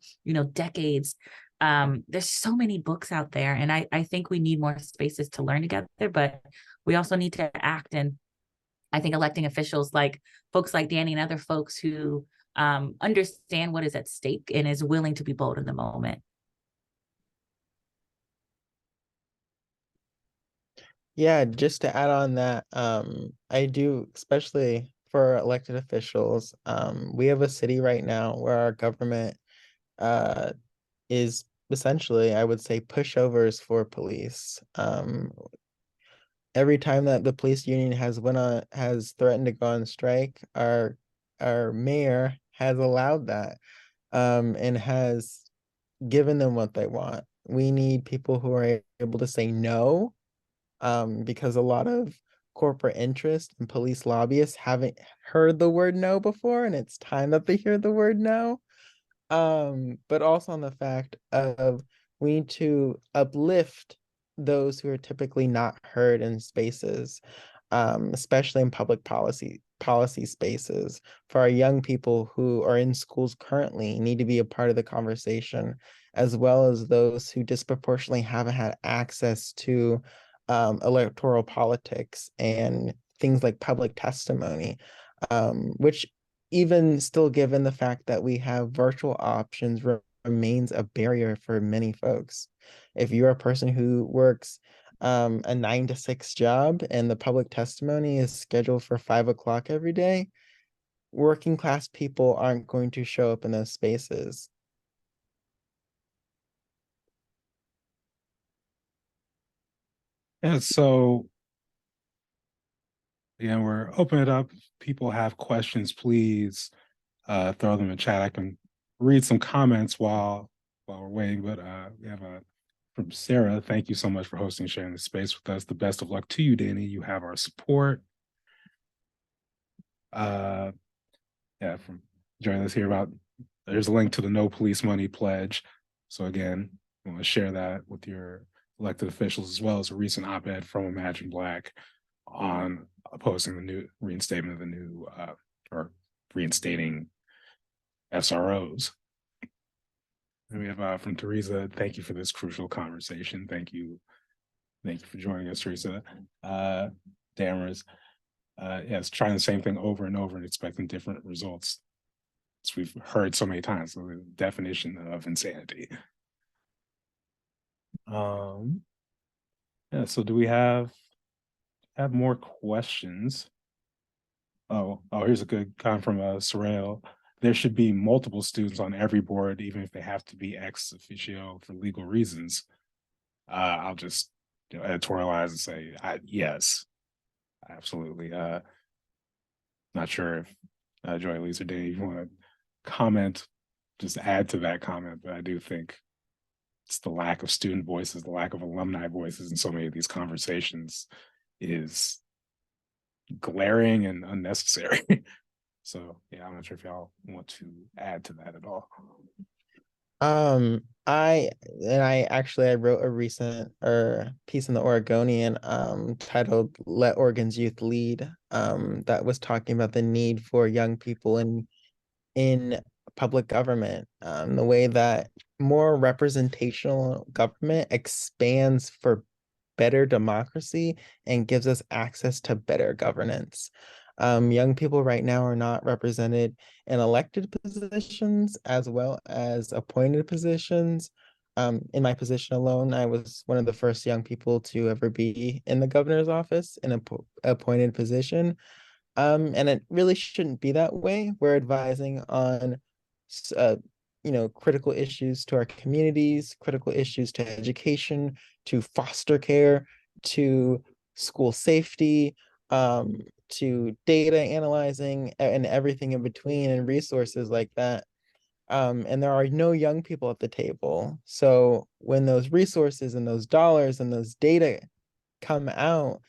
decades. There's so many books out there, and I think we need more spaces to learn together, but we also need to act. And I think electing officials like folks like Danny and other folks who understand what is at stake and is willing to be bold in the moment. Yeah, just to add on that, I do, especially for elected officials, we have a city right now where our government is essentially, I would say, pushovers for police. Every time that the police union has threatened to go on strike, our mayor has allowed that, and has given them what they want. We need people who are able to say no, because a lot of corporate interest and police lobbyists haven't heard the word no before, and it's time that they hear the word no. But also on the fact of we need to uplift those who are typically not heard in spaces, especially in public policy spaces. For our young people who are in schools currently, need to be a part of the conversation, as well as those who disproportionately haven't had access to electoral politics and things like public testimony, which even still, given the fact that we have virtual options, remains a barrier for many folks. If you're a person who works a 9 to 6 job and the public testimony is scheduled for 5 o'clock every day, working class people aren't going to show up in those spaces. And so, yeah, we're opening it up. If people have questions, please throw them in chat. I can read some comments while we're waiting, but we have a from Sarah. Thank you so much for hosting and sharing the space with us. The best of luck to you, Danny. You have our support. Yeah, from joining us here about there's a link to the No Police Money pledge. So again, I want to share that with your elected officials, as well as a recent op-ed from Imagine Black on opposing the new reinstatement of the new or reinstating SROs. And we have from Teresa, thank you for this crucial conversation. Thank you for joining us, Teresa. Damaris, yes, trying the same thing over and over and expecting different results. As we've heard so many times, so the definition of insanity. Yeah, so do we have more questions? Oh, here's a good comment from Sorrel. There should be multiple students on every board, even if they have to be ex officio for legal reasons. I'll just editorialize and say, yes, absolutely. Not sure if Joy, Alise, or Danny, you want to comment, just add to that comment, but I do think it's the lack of student voices, the lack of alumni voices in so many of these conversations is glaring and unnecessary. So yeah, I'm not sure if y'all want to add to that at all. I wrote a recent piece in the Oregonian titled "Let Oregon's Youth Lead," that was talking about the need for young people in public government, the way that more representational government expands for better democracy and gives us access to better governance. Young people right now are not represented in elected positions as well as appointed positions. In my position alone, I was one of the first young people to ever be in the governor's office in an appointed position. And it really shouldn't be that way. We're advising on, critical issues to our communities, critical issues to education, to foster care, to school safety, to data analyzing, and everything in between, and resources like that. And there are no young people at the table. So when those resources and those dollars and those data come out,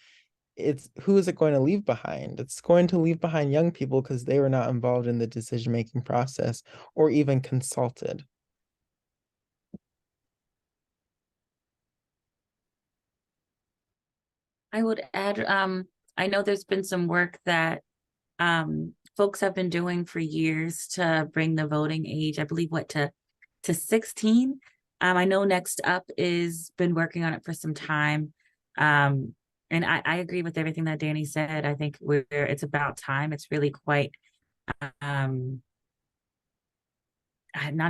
it's who is it going to leave behind? It's going to leave behind young people because they were not involved in the decision-making process or even consulted. I would add, I know there's been some work that folks have been doing for years to bring the voting age, I believe, to 16. I know Next Up is been working on it for some time. And I agree with everything that Danny said. I think it's about time. It's really quite not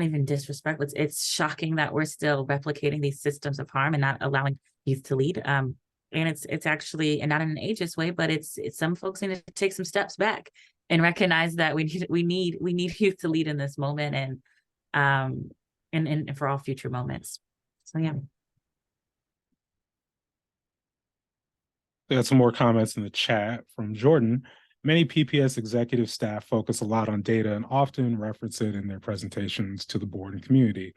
even disrespectful. It's shocking that we're still replicating these systems of harm and not allowing youth to lead. And it's actually, and not in an ageist way, but it's some folks need to take some steps back and recognize that we need youth to lead in this moment and for all future moments. So yeah. We got some more comments in the chat from Jordan. Many PPS executive staff focus a lot on data and often reference it in their presentations to the board and community.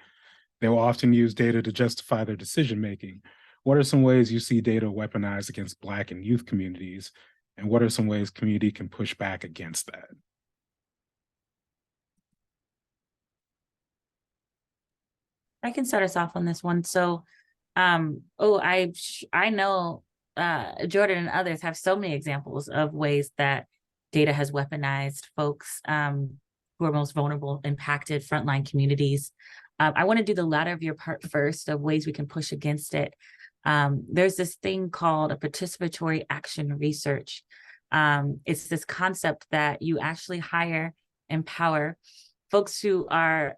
They will often use data to justify their decision-making. What are some ways you see data weaponized against Black and youth communities? And what are some ways community can push back against that? I can start us off on this one. So, I know Jordan and others have so many examples of ways that data has weaponized folks who are most vulnerable, impacted frontline communities. I want to do the latter of your part first, of ways we can push against it. There's this thing called a participatory action research. It's this concept that you actually hire, empower, folks who are,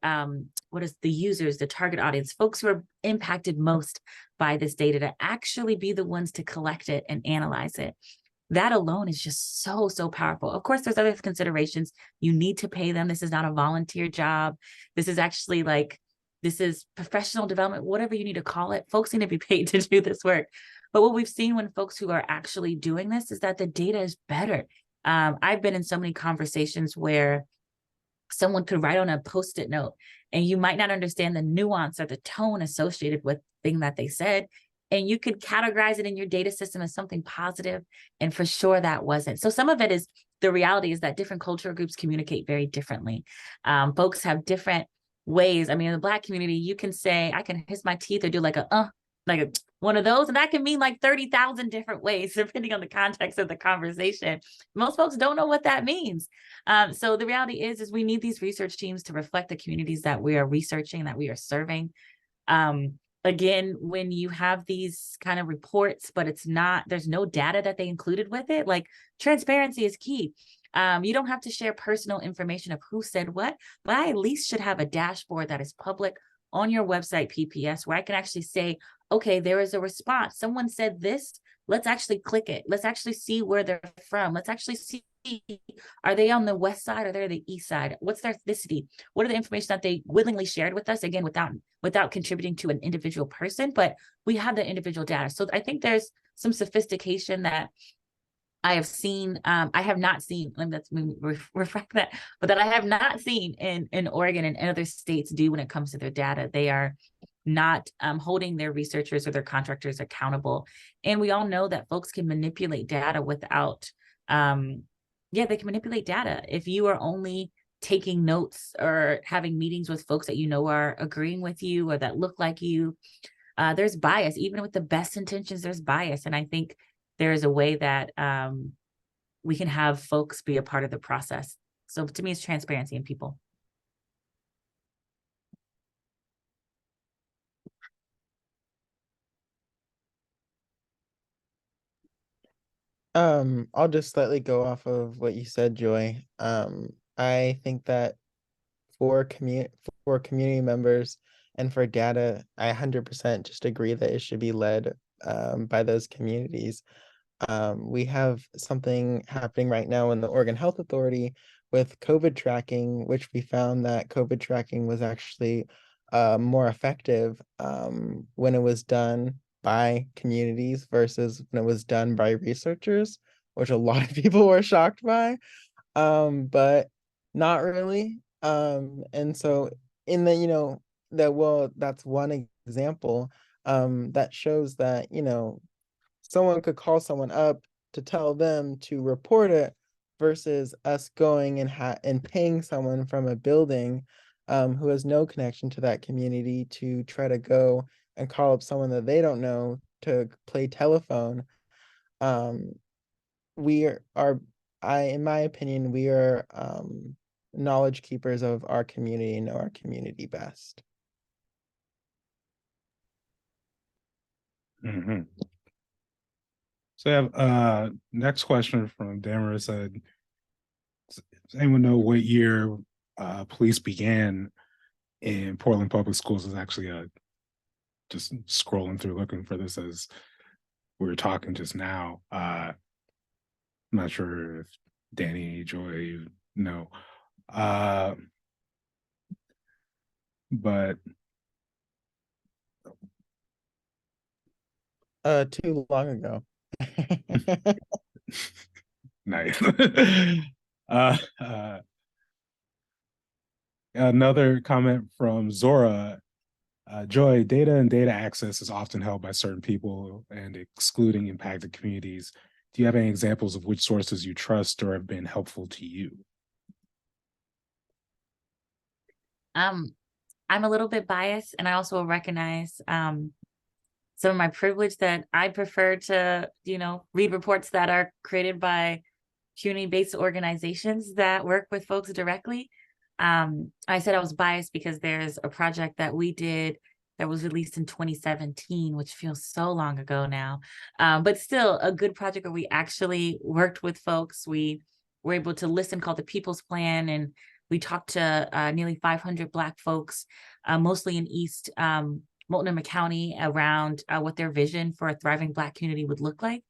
what is the users, the target audience, folks who are impacted most by this data, to actually be the ones to collect it and analyze it. That alone is just so, so powerful. Of course, there's other considerations. You need to pay them. This is not a volunteer job. This is actually this is professional development, whatever you need to call it. Folks need to be paid to do this work. But what we've seen when folks who are actually doing this is that the data is better. I've been in so many conversations where someone could write on a Post-it note and you might not understand the nuance or the tone associated with the thing that they said. And you could categorize it in your data system as something positive, and for sure that wasn't. So some of it is, the reality is that different cultural groups communicate very differently. Folks have different ways. I mean, in the Black community, you can say, I can hiss my teeth or do like one of those, and that can mean like 30,000 different ways, depending on the context of the conversation. Most folks don't know what that means. So the reality is we need these research teams to reflect the communities that we are researching, that we are serving. Again, when you have these kind of reports, but there's no data that they included with it, like transparency is key. You don't have to share personal information of who said what, but I at least should have a dashboard that is public on your website, PPS, where I can actually say, okay, there is a response. Someone said this. Let's actually click it. Let's actually see where they're from. Let's actually see, are they on the west side or they're the east side? What's their ethnicity? What are the information that they willingly shared with us? Again, without contributing to an individual person, but we have the individual data. So I think there's some sophistication that I have seen. I have not seen, let's reflect that, but that I have not seen in Oregon and other states do when it comes to their data. They are not holding their researchers or their contractors accountable. And we all know that folks can manipulate data without, they can manipulate data. If you are only taking notes or having meetings with folks that you know are agreeing with you or that look like you, there's bias. Even with the best intentions, there's bias. And I think there is a way that we can have folks be a part of the process. So to me, it's transparency in people. I'll just slightly go off of what you said, Joy. I think that for community members and for data, I 100% just agree that it should be led by those communities. We have something happening right now in the Oregon Health Authority with COVID tracking, which we found that COVID tracking was actually more effective when it was done by communities versus when it was done by researchers, which a lot of people were shocked by, but not really. And so in the, that's one example that shows that, someone could call someone up to tell them to report it versus us going and paying someone from a building who has no connection to that community to try to go and call up someone that they don't know to play telephone. In my opinion, we are knowledge keepers of our community and know our community best. Mm-hmm. So I have next question from Damaris said, does anyone know what year police began in Portland Public Schools? Is actually just scrolling through looking for this as we were talking just now. I'm not sure if Danny, Joy, you know. But too long ago. Nice. Another comment from Zora. Joy, data and data access is often held by certain people and excluding impacted communities. Do you have any examples of which sources you trust or have been helpful to you? I'm a little bit biased, and I also recognize some of my privilege that I prefer to, read reports that are created by community-based organizations that work with folks directly. I said I was biased because there's a project that we did that was released in 2017, which feels so long ago now, but still a good project where we actually worked with folks. We were able to listen, called the People's Plan, and We talked to nearly 500 Black folks, mostly in East Multnomah County, around what their vision for a thriving Black community would look like.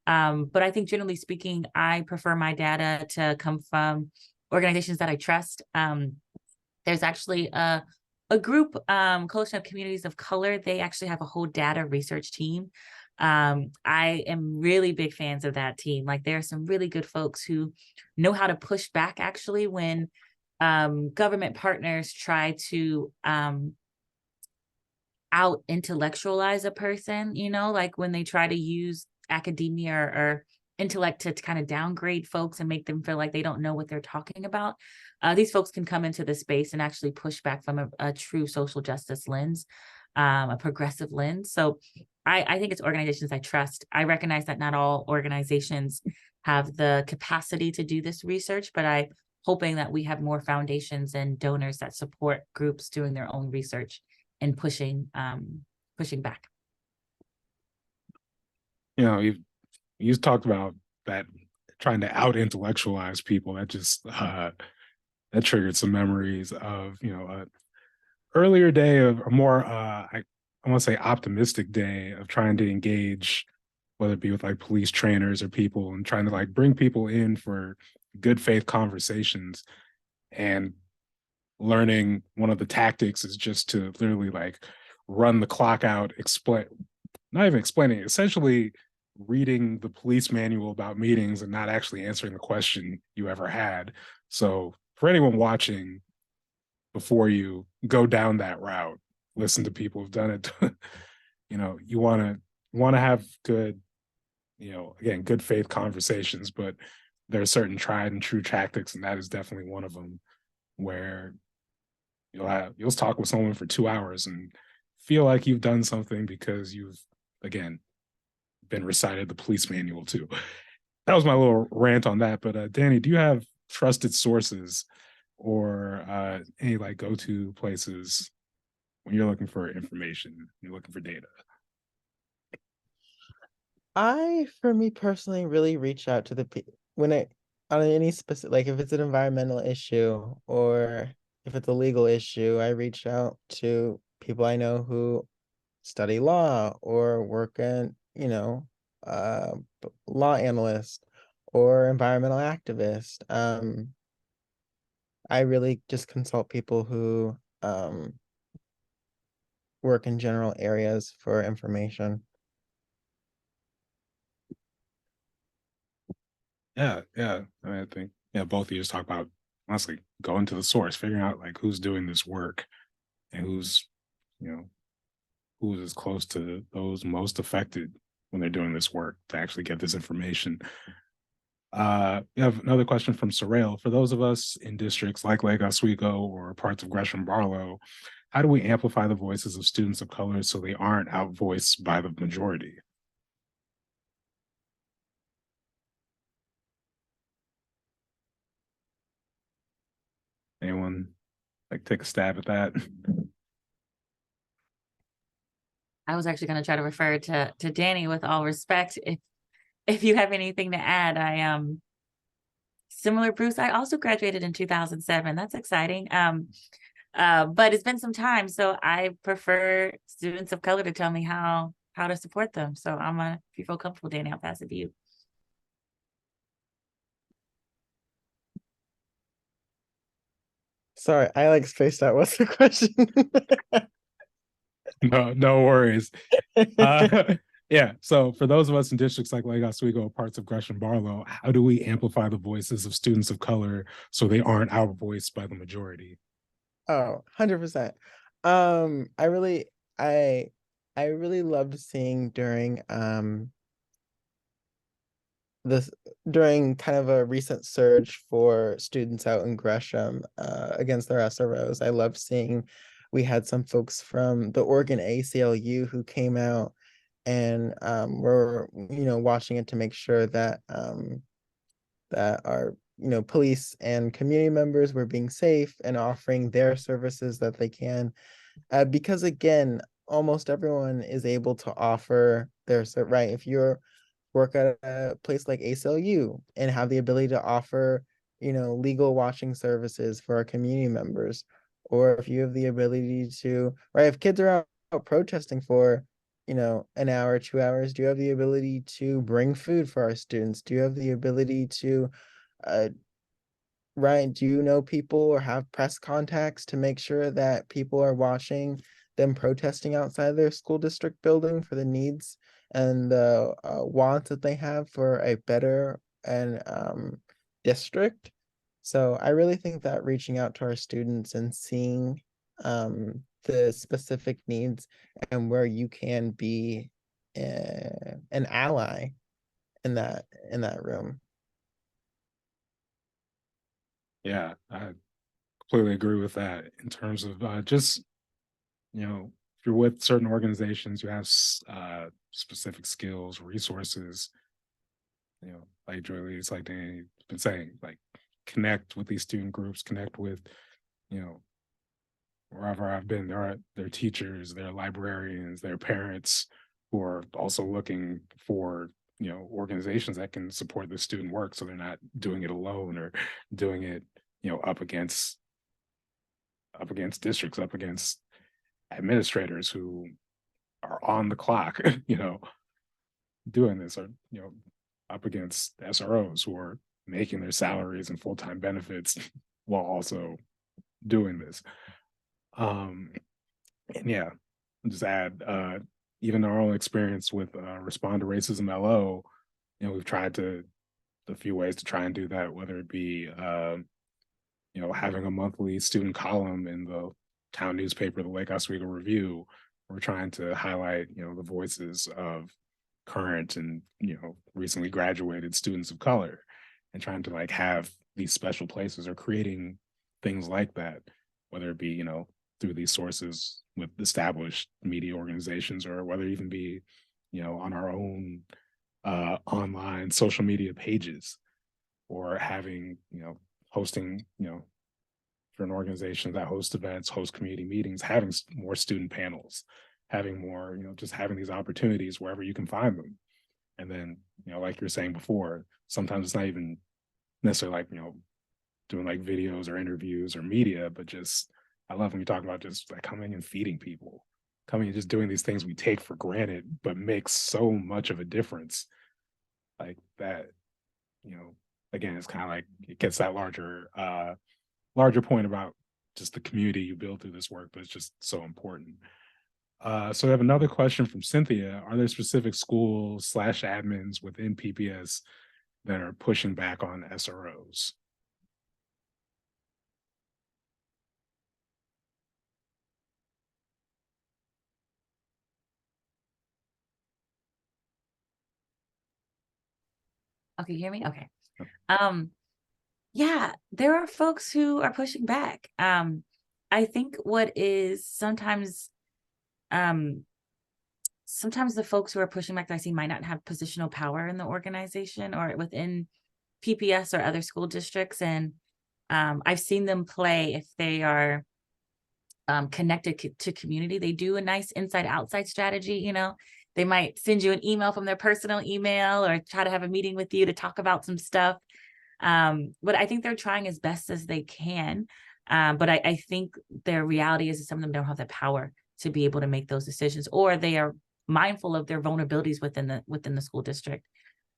But I think generally speaking, I prefer my data to come from organizations that I trust. There's actually a group, Coalition of Communities of Color. They actually have a whole data research team. I am really big fans of that team. Like, there are some really good folks who know how to push back actually when government partners try to out intellectualize a person, you know, like when they try to use academia or intellect to kind of downgrade folks and make them feel like they don't know what they're talking about. These folks can come into the space and actually push back from a true social justice lens, a progressive lens. So I think it's organizations I trust. I recognize that not all organizations have the capacity to do this research, but I'm hoping that we have more foundations and donors that support groups doing their own research and pushing back. You know, you've talked about that, trying to out intellectualize people. That just that triggered some memories of, you know, a earlier day of a more I want to say optimistic day of trying to engage, whether it be with like police trainers or people, and trying to like bring people in for good faith conversations, and learning one of the tactics is just to literally like run the clock out, explain, not even explaining, essentially reading the police manual about meetings and not actually answering the question you ever had. So for anyone watching, before you go down that route, listen to people who've done it. You know, you want to have good, you know, again, good faith conversations, but there are certain tried and true tactics, and that is definitely one of them, where you'll talk with someone for 2 hours and feel like you've done something because you've, again, been recited the police manual too. That was my little rant on that. But Danny, do you have trusted sources or any like go-to places when you're looking for information, you're looking for data? For me personally, really reach out to the when I on any specific, like if it's an environmental issue or if it's a legal issue, I reach out to people I know who study law or work in, uh, law analyst or environmental activist. I really just consult people who work in general areas for information. Yeah, yeah. I mean, I think, yeah, both of you just talk about, honestly, going to the source, figuring out like who's doing this work and who's, you know, who's as close to those most affected when they're doing this work to actually get this information. We have another question from Sorrel. For those of us in districts like Lake Oswego or parts of Gresham Barlow, how do we amplify the voices of students of color so they aren't outvoiced by the majority? Anyone like take a stab at that? I was actually going to try to refer to Danny with all respect. If you have anything to add, I similar Bruce. I also graduated in 2007. That's exciting. But it's been some time, so I prefer students of color to tell me how to support them. So if you feel comfortable, Danny, I'll pass it to you. Sorry, I like spaced out. What's the question? No worries. Yeah. So for those of us in districts like Lake Oswego, parts of Gresham Barlow, how do we amplify the voices of students of color so they aren't outvoiced by the majority? Oh, 100%. I really, I really loved seeing this during kind of a recent surge for students out in Gresham against their SROs. I loved seeing we had some folks from the Oregon ACLU who came out and were watching it to make sure that that our police and community members were being safe and offering their services that they can, because again, almost everyone is able to offer their right. If you're work at a place like ACLU and have the ability to offer legal watching services for our community members, or if you have the ability to, right, if kids are out protesting for, an hour, 2 hours, do you have the ability to bring food for our students? Do you have the ability to, uh, right, do you know people or have press contacts to make sure that people are watching them protesting outside their school district building for the needs and the wants that they have for a better and district? So I really think that reaching out to our students and seeing the specific needs and where you can be an ally in that room. Yeah, I completely agree with that in terms of just, if you're with certain organizations, you have specific skills, resources, like Joylee's, like Danny's been saying, like connect with these student groups, connect with, you know, wherever I've been, there are their teachers, their librarians, their parents who are also looking for, organizations that can support the student work so they're not doing it alone or doing it, up against districts, up against administrators who are on the clock, doing this, or up against SROs who are making their salaries and full-time benefits while also doing this. And yeah, just add even our own experience with Respond to Racism LO, we've tried to a few ways to try and do that, whether it be having a monthly student column in the town newspaper, the Lake Oswego Review. We're trying to highlight, the voices of current and, recently graduated students of color, and trying to like have these special places or creating things like that, whether it be, through these sources with established media organizations, or whether it even be, on our own online social media pages, or having, hosting, for an organization that hosts events, host community meetings, having more student panels, having more, just having these opportunities wherever you can find them. And then, like you were saying before, sometimes it's not even necessarily like, doing like videos or interviews or media, but just, I love when you talk about just like coming and feeding people, coming and just doing these things we take for granted, but makes so much of a difference. Like that, again, it's kind of like it gets that larger point about just the community you build through this work, but it's just so important. So we have another question from Cynthia. Are there specific schools / admins within PPS that are pushing back on SROs? Okay, you hear me? Okay. Yeah, there are folks who are pushing back. I think what is sometimes the folks who are pushing back that I see might not have positional power in the organization or within PPS or other school districts. And I've seen them play, if they are connected to community, they do a nice inside outside strategy. They might send you an email from their personal email or try to have a meeting with you to talk about some stuff. But I think they're trying as best as they can. But I think their reality is that some of them don't have the power to be able to make those decisions, or they are mindful of their vulnerabilities within the school district.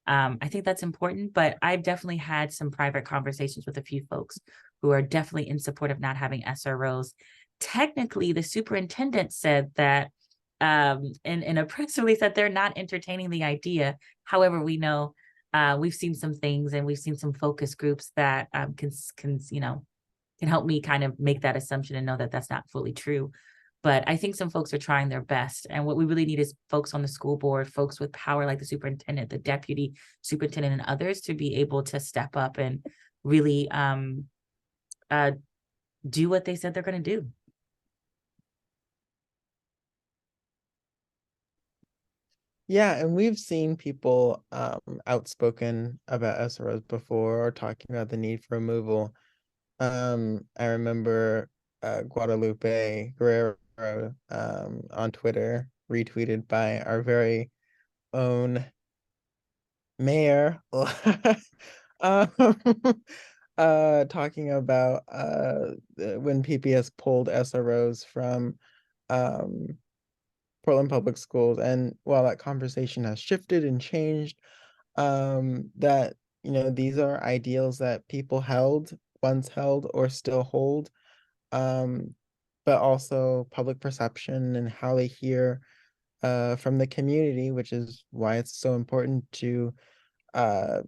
I think that's important, but I've definitely had some private conversations with a few folks who are definitely in support of not having SROs. Technically, the superintendent said that in a press release that they're not entertaining the idea. However, we know we've seen some things, and we've seen some focus groups that can help me kind of make that assumption and know that that's not fully true. But I think some folks are trying their best. And what we really need is folks on the school board, folks with power like the superintendent, the deputy superintendent, and others to be able to step up and really do what they said they're going to do. Yeah, and we've seen people outspoken about SROs before, or talking about the need for removal. I remember Guadalupe Guerrero on Twitter, retweeted by our very own mayor, um, talking about when PPS pulled SROs from um Portland Public Schools, and while that conversation has shifted and changed, that these are ideals that people once held or still hold, um, but also public perception and how they hear from the community, which is why it's so important to uh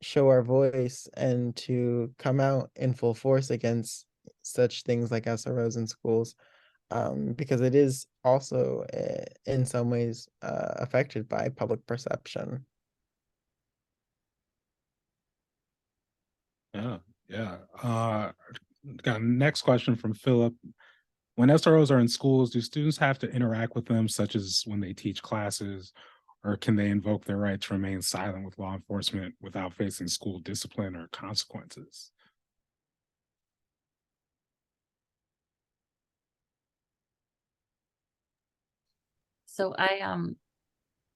show our voice and to come out in full force against such things like SROs in schools, because it is also in some ways affected by public perception. Yeah, yeah. Got a next question from Philip. When SROs are in schools, do students have to interact with them, such as when they teach classes, or can they invoke their right to remain silent with law enforcement without facing school discipline or consequences? So I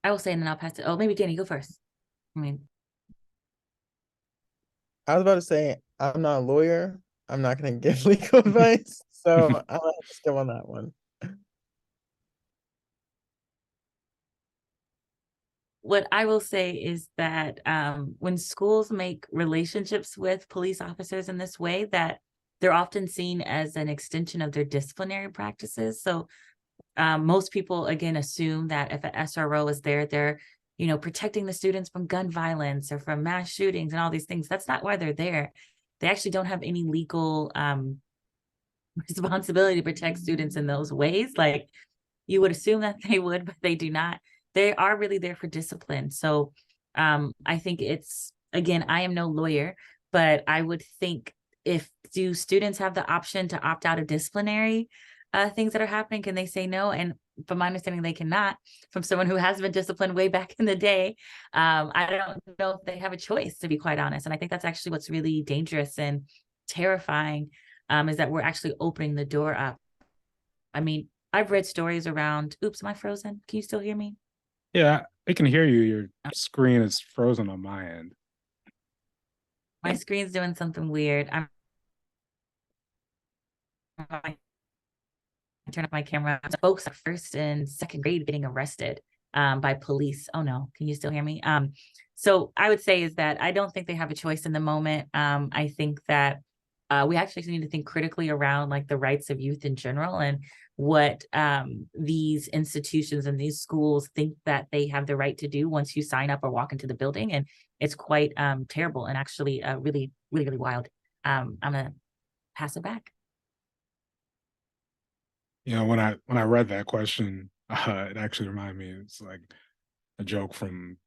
will say, and then I'll pass it. Oh, maybe Danny, go first. I mean, I was about to say, I'm not a lawyer. I'm not going to give legal advice, so I'll have to skip on that one. what I will say is that when schools make relationships with police officers in this way, that they're often seen as an extension of their disciplinary practices. So most people, again, assume that if an SRO is there, they're protecting the students from gun violence or from mass shootings and all these things. That's not why they're there. They actually don't have any legal responsibility to protect students in those ways. Like, you would assume that they would, but they do not. They are really there for discipline. So I think it's, again, I am no lawyer, but I would think, do students have the option to opt out of disciplinary things that are happening? Can they say no? And from my understanding, they cannot. From someone who has been disciplined way back in the day, I don't know if they have a choice, to be quite honest. And I think that's actually what's really dangerous and terrifying, is that we're actually opening the door up. I mean, I've read stories around, oops, am I frozen? Can you still hear me? Yeah, I can hear you. Your screen is frozen on my end. My screen's doing something weird. I turn off my camera. Folks are first and second grade getting arrested by police. Oh no, can you still hear me? So I would say is that I don't think they have a choice in the moment. I think that we actually need to think critically around like the rights of youth in general, and what these institutions and these schools think that they have the right to do once you sign up or walk into the building. And it's quite terrible and actually really, really, really wild. I'm gonna pass it back. When I read that question, it actually reminded me. It's like a joke from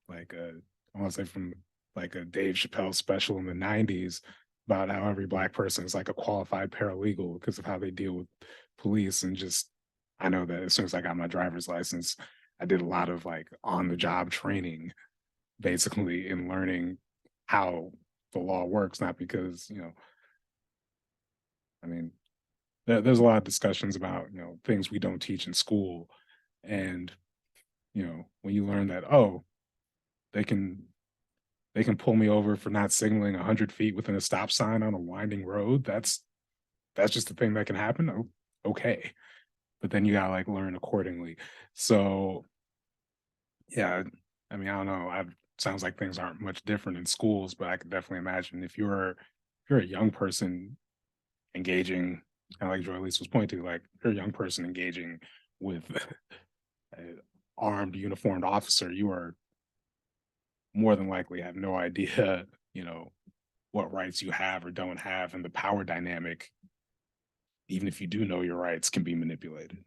like I want to say from like a Dave Chappelle special in the '90s about how every Black person is like a qualified paralegal because of how they deal with police. And just, I know that as soon as I got my driver's license, I did a lot of like on the job training, basically, in learning how the law works. Not because I mean, there's a lot of discussions about things we don't teach in school, and when you learn that, oh, they can pull me over for not signaling 100 feet within a stop sign on a winding road. That's just the thing that can happen. Okay, but then you gotta like learn accordingly. So yeah, I mean, I don't know. Sounds like things aren't much different in schools, but I could definitely imagine if you're a young person engaging, kind of like Joy Elise was pointing to, like you're a young person engaging with an armed, uniformed officer, you are more than likely have no idea, what rights you have or don't have, and the power dynamic, even if you do know your rights, can be manipulated.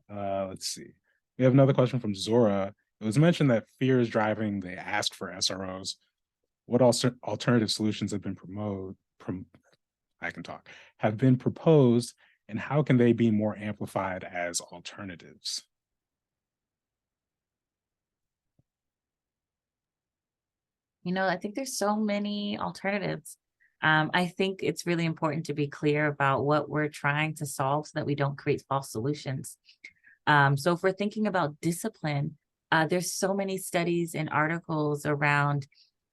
Let's see. We have another question from Zora. It was mentioned that fear is driving the ask for SROs. What alternative solutions have been have been proposed, and how can they be more amplified as alternatives? I think there's so many alternatives. I think it's really important to be clear about what we're trying to solve so that we don't create false solutions. So if we're thinking about discipline, there's so many studies and articles around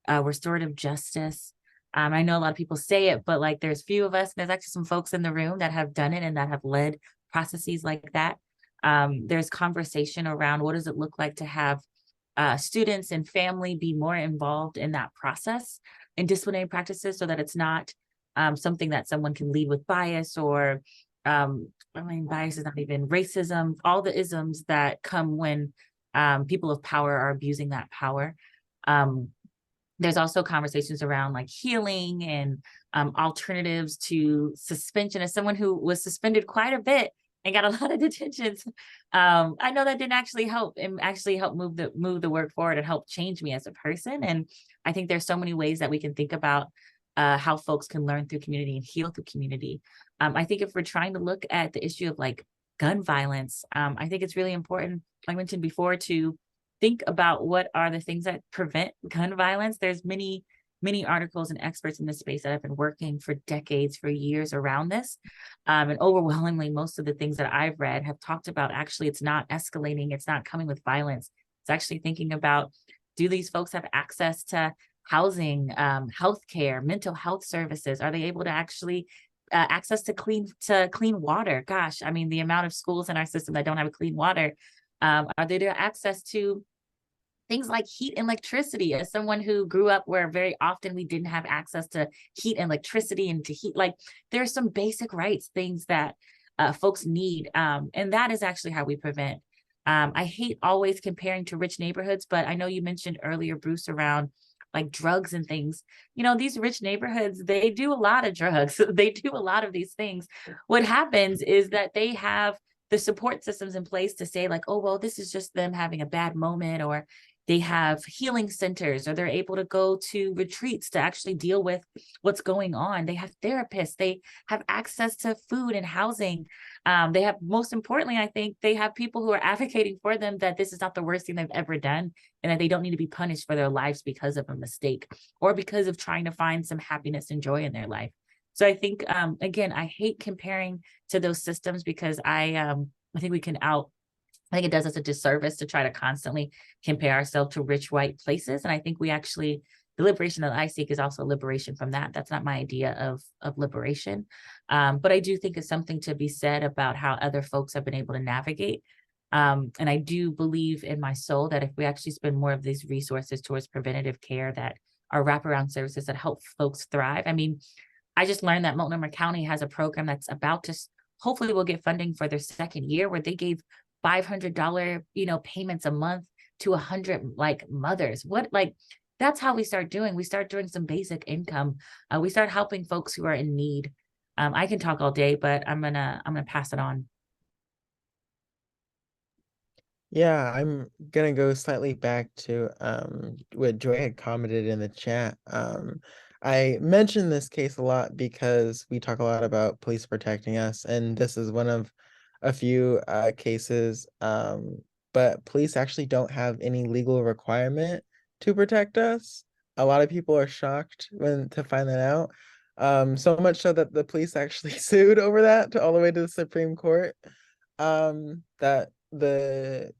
restorative justice. I know a lot of people say it, but like there's few of us. There's actually some folks in the room that have done it and that have led processes like that. There's conversation around what does it look like to have students and family be more involved in that process in disciplinary practices, so that it's not something that someone can lead with bias or bias is not even racism, all the isms that come when people of power are abusing that power. There's also conversations around like healing and alternatives to suspension. As someone who was suspended quite a bit and got a lot of detentions, I know that didn't actually help and actually help move the work forward and help change me as a person. And I think there's so many ways that we can think about how folks can learn through community and heal through community. I think if we're trying to look at the issue of like gun violence, I think it's really important, like I mentioned before, to think about what are the things that prevent gun violence. There's many articles and experts in this space that have been working for decades, for years around this. And overwhelmingly, most of the things that I've read have talked about actually it's not escalating, it's not coming with violence. It's actually thinking about, do these folks have access to housing, healthcare, mental health services? Are they able to actually access to clean water? Gosh, I mean, the amount of schools in our system that don't have clean water. Are they there access to things like heat and electricity? As someone who grew up where very often we didn't have access to heat and electricity and to heat, like there are some basic rights, things that folks need. And that is actually how we prevent. I hate always comparing to rich neighborhoods, but I know you mentioned earlier, Bruce, around like drugs and things. You know, these rich neighborhoods, they do a lot of drugs. They do a lot of these things. What happens is that they have the support systems in place to say like, oh, well, this is just them having a bad moment, or they have healing centers, or they're able to go to retreats to actually deal with what's going on. They have therapists, they have access to food and housing. They have, most importantly, I think they have people who are advocating for them that this is not the worst thing they've ever done, and that they don't need to be punished for their lives because of a mistake or because of trying to find some happiness and joy in their life. So I think, again, I hate comparing to those systems because I think I think it does us a disservice to try to constantly compare ourselves to rich white places. And I think the liberation that I seek is also liberation from that. That's not my idea of liberation. But I do think it's something to be said about how other folks have been able to navigate. And I do believe in my soul that if we actually spend more of these resources towards preventative care that are wraparound services that help folks thrive. I mean, I just learned that Multnomah County has a program that's about to, hopefully will get funding for their second year, where they gave $500, payments a month to 100 like mothers. That's how we start doing some basic income. We start helping folks who are in need. I can talk all day, but I'm gonna pass it on. Yeah, I'm gonna go slightly back to what Joy had commented in the chat. I mention this case a lot because we talk a lot about police protecting us, and this is one of a few cases. But police actually don't have any legal requirement to protect us. A lot of people are shocked to find that out. So much so that the police actually sued over that all the way to the Supreme Court. That the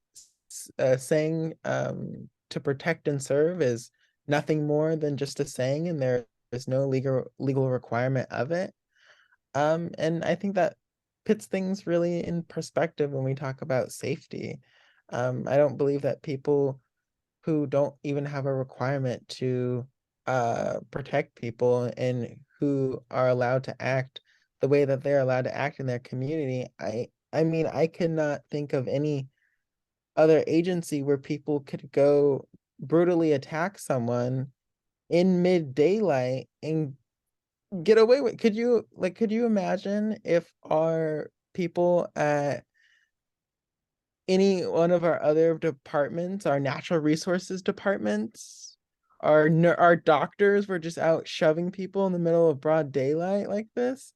saying to protect and serve is nothing more than just a saying, and there is no legal requirement of it. And I think that puts things really in perspective when we talk about safety. I don't believe that people who don't even have a requirement to protect people and who are allowed to act the way that they're allowed to act in their community. I mean, I cannot think of any other agency where people could go brutally attack someone in mid daylight and get away with. Could you imagine if our people at any one of our other departments, our natural resources departments, our doctors were just out shoving people in the middle of broad daylight like this?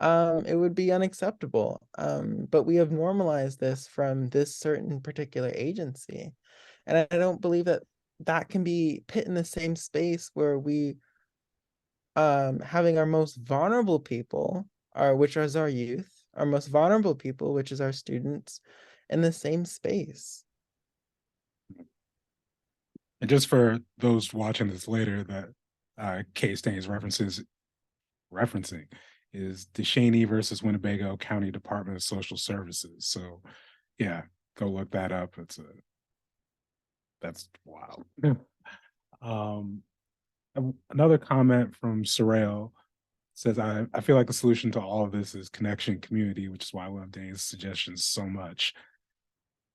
It would be unacceptable. But we have normalized this from this certain particular agency. And I don't believe that that can be put in the same space where we having our most vulnerable people, which is our youth, our most vulnerable people, which is our students, in the same space. And just for those watching this later, that K-Stain is referencing is DeShaney versus Winnebago County Department of Social Services. So yeah, go look that up. That's wild. um, Another comment from Sorrel says, I feel like the solution to all of this is connection community, which is why I love Dane's suggestions so much.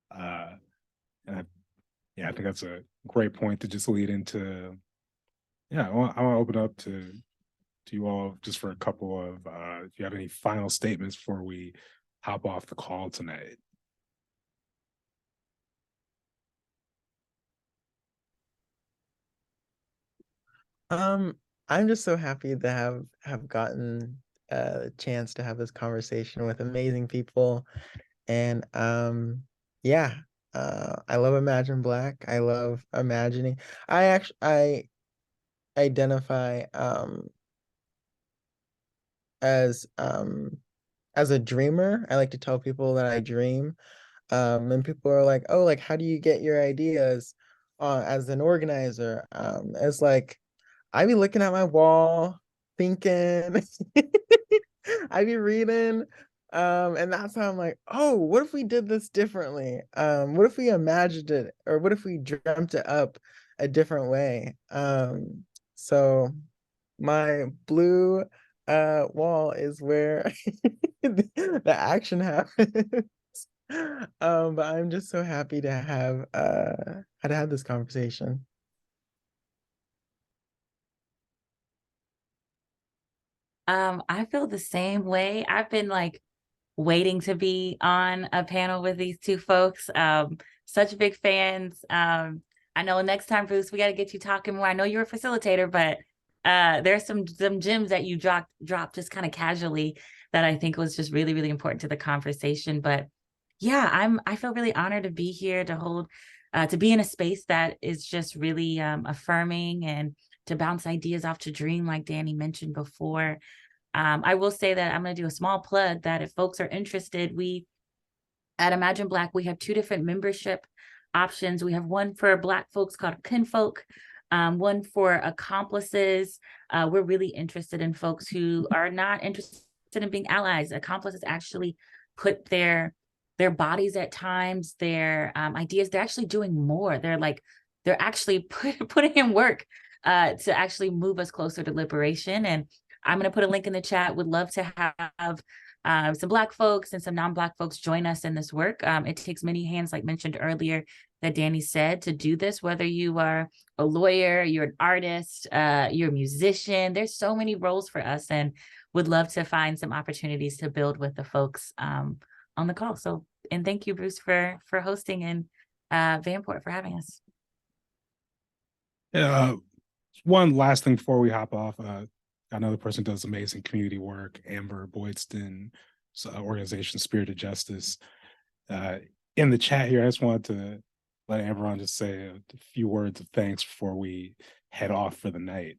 And yeah, I think that's a great point to just lead into. Yeah, I want to open up to you all just for a couple of, if you have any final statements before we hop off the call tonight. I'm just so happy to have gotten a chance to have this conversation with amazing people. And yeah, I love Imagine Black. I love imagining. I identify as as a dreamer. I like to tell people that I dream. And people are like, "Oh, like how do you get your ideas as an organizer?" It's like I be looking at my wall, thinking, I be reading, and that's how I'm like, oh, what if we did this differently? What if we imagined it, or what if we dreamt it up a different way? So my blue wall is where the action happens. But I'm just so happy to have this conversation. I feel the same way. I've been like waiting to be on a panel with these two folks. Such big fans. I know next time, Bruce, we got to get you talking more. I know you're a facilitator, but there's some gems that you dropped just kind of casually that I think was just really, really important to the conversation. But yeah, I feel really honored to be here to hold to be in a space that is just really affirming and to bounce ideas off to dream, like Danny mentioned before. I will say that I'm going to do a small plug that if folks are interested, we at Imagine Black, we have two different membership options. We have one for Black folks called Kinfolk, one for accomplices. We're really interested in folks who are not interested in being allies. Accomplices actually put their bodies at times, their ideas, they're actually doing more. They're actually putting in work to actually move us closer to liberation. And I'm going to put a link in the chat. Would love to have some Black folks and some non-Black folks join us in this work. It takes many hands, like mentioned earlier, that Danny said, to do this, whether you are a lawyer, you're an artist, you're a musician. There's so many roles for us, and would love to find some opportunities to build with the folks on the call. So, and thank you, Bruce, for hosting, and Vanport for having us. One last thing before we hop off. Another person does amazing community work, Amber Boydston, organization Spirit of Justice. In the chat here, I just wanted to let Amber on just say a few words of thanks before we head off for the night.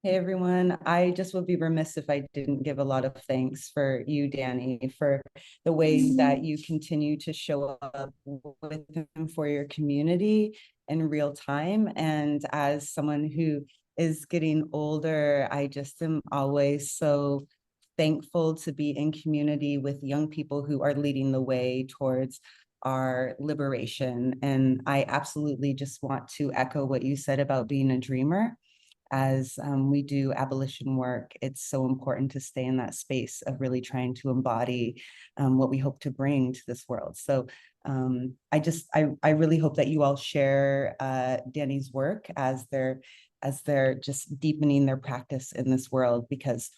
Hey everyone, I just would be remiss if I didn't give a lot of thanks for you, Danny, for the way that you continue to show up with them for your community in real time. And as someone who is getting older, I just am always so thankful to be in community with young people who are leading the way towards our liberation. And I absolutely just want to echo what you said about being a dreamer. As we do abolition work, it's so important to stay in that space of really trying to embody what we hope to bring to this world. So I really hope that you all share Danny's work as they're just deepening their practice in this world, because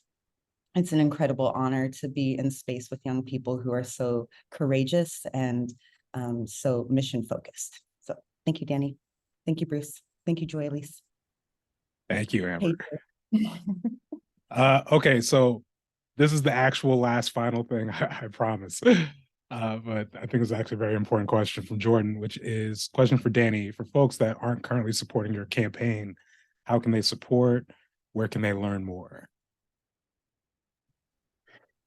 it's an incredible honor to be in space with young people who are so courageous and so mission focused. So thank you, Danny. Thank you, Bruce. Thank you, Joy Alise. Thank you, Amber. Okay, so this is the actual last final thing, I promise. But I think it's actually a very important question from Jordan, which is question for Danny. For folks that aren't currently supporting your campaign, how can they support? Where can they learn more?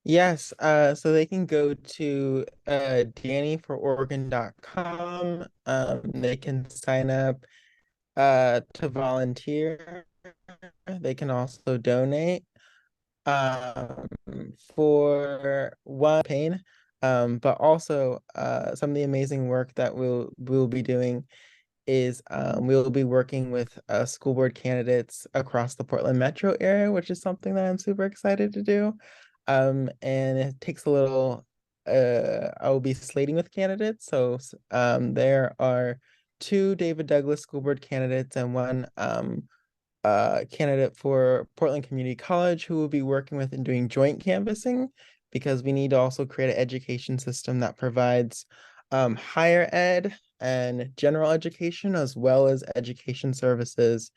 Yes, so they can go to dannyfororegon.com. They can sign up to volunteer. They can also donate um for one pain. But also some of the amazing work that we'll be doing is we'll be working with school board candidates across the Portland metro area, which is something that I'm super excited to do. And it takes a little, I will be slating with candidates. So there are two David Douglas school board candidates and one candidate for Portland Community College who will be working with and doing joint canvassing because we need to also create an education system that provides higher ed and general education as well as education services.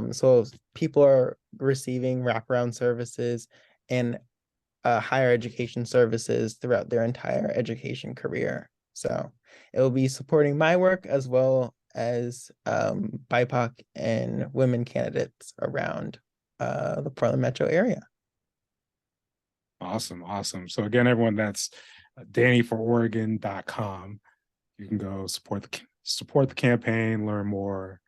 So people are receiving wraparound services and higher education services throughout their entire education career. So it will be supporting my work as well as BIPOC and women candidates around the Portland metro area. Awesome, awesome. So again, everyone, that's dannyfororegon.com. You can go support the campaign, learn more.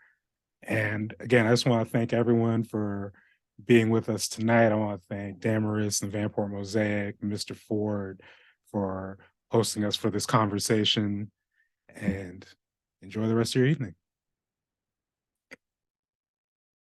And again, I just want to thank everyone for being with us tonight. I want to thank Damaris and Vanport Mosaic, Mr. Ford for hosting us for this conversation, and enjoy the rest of your evening.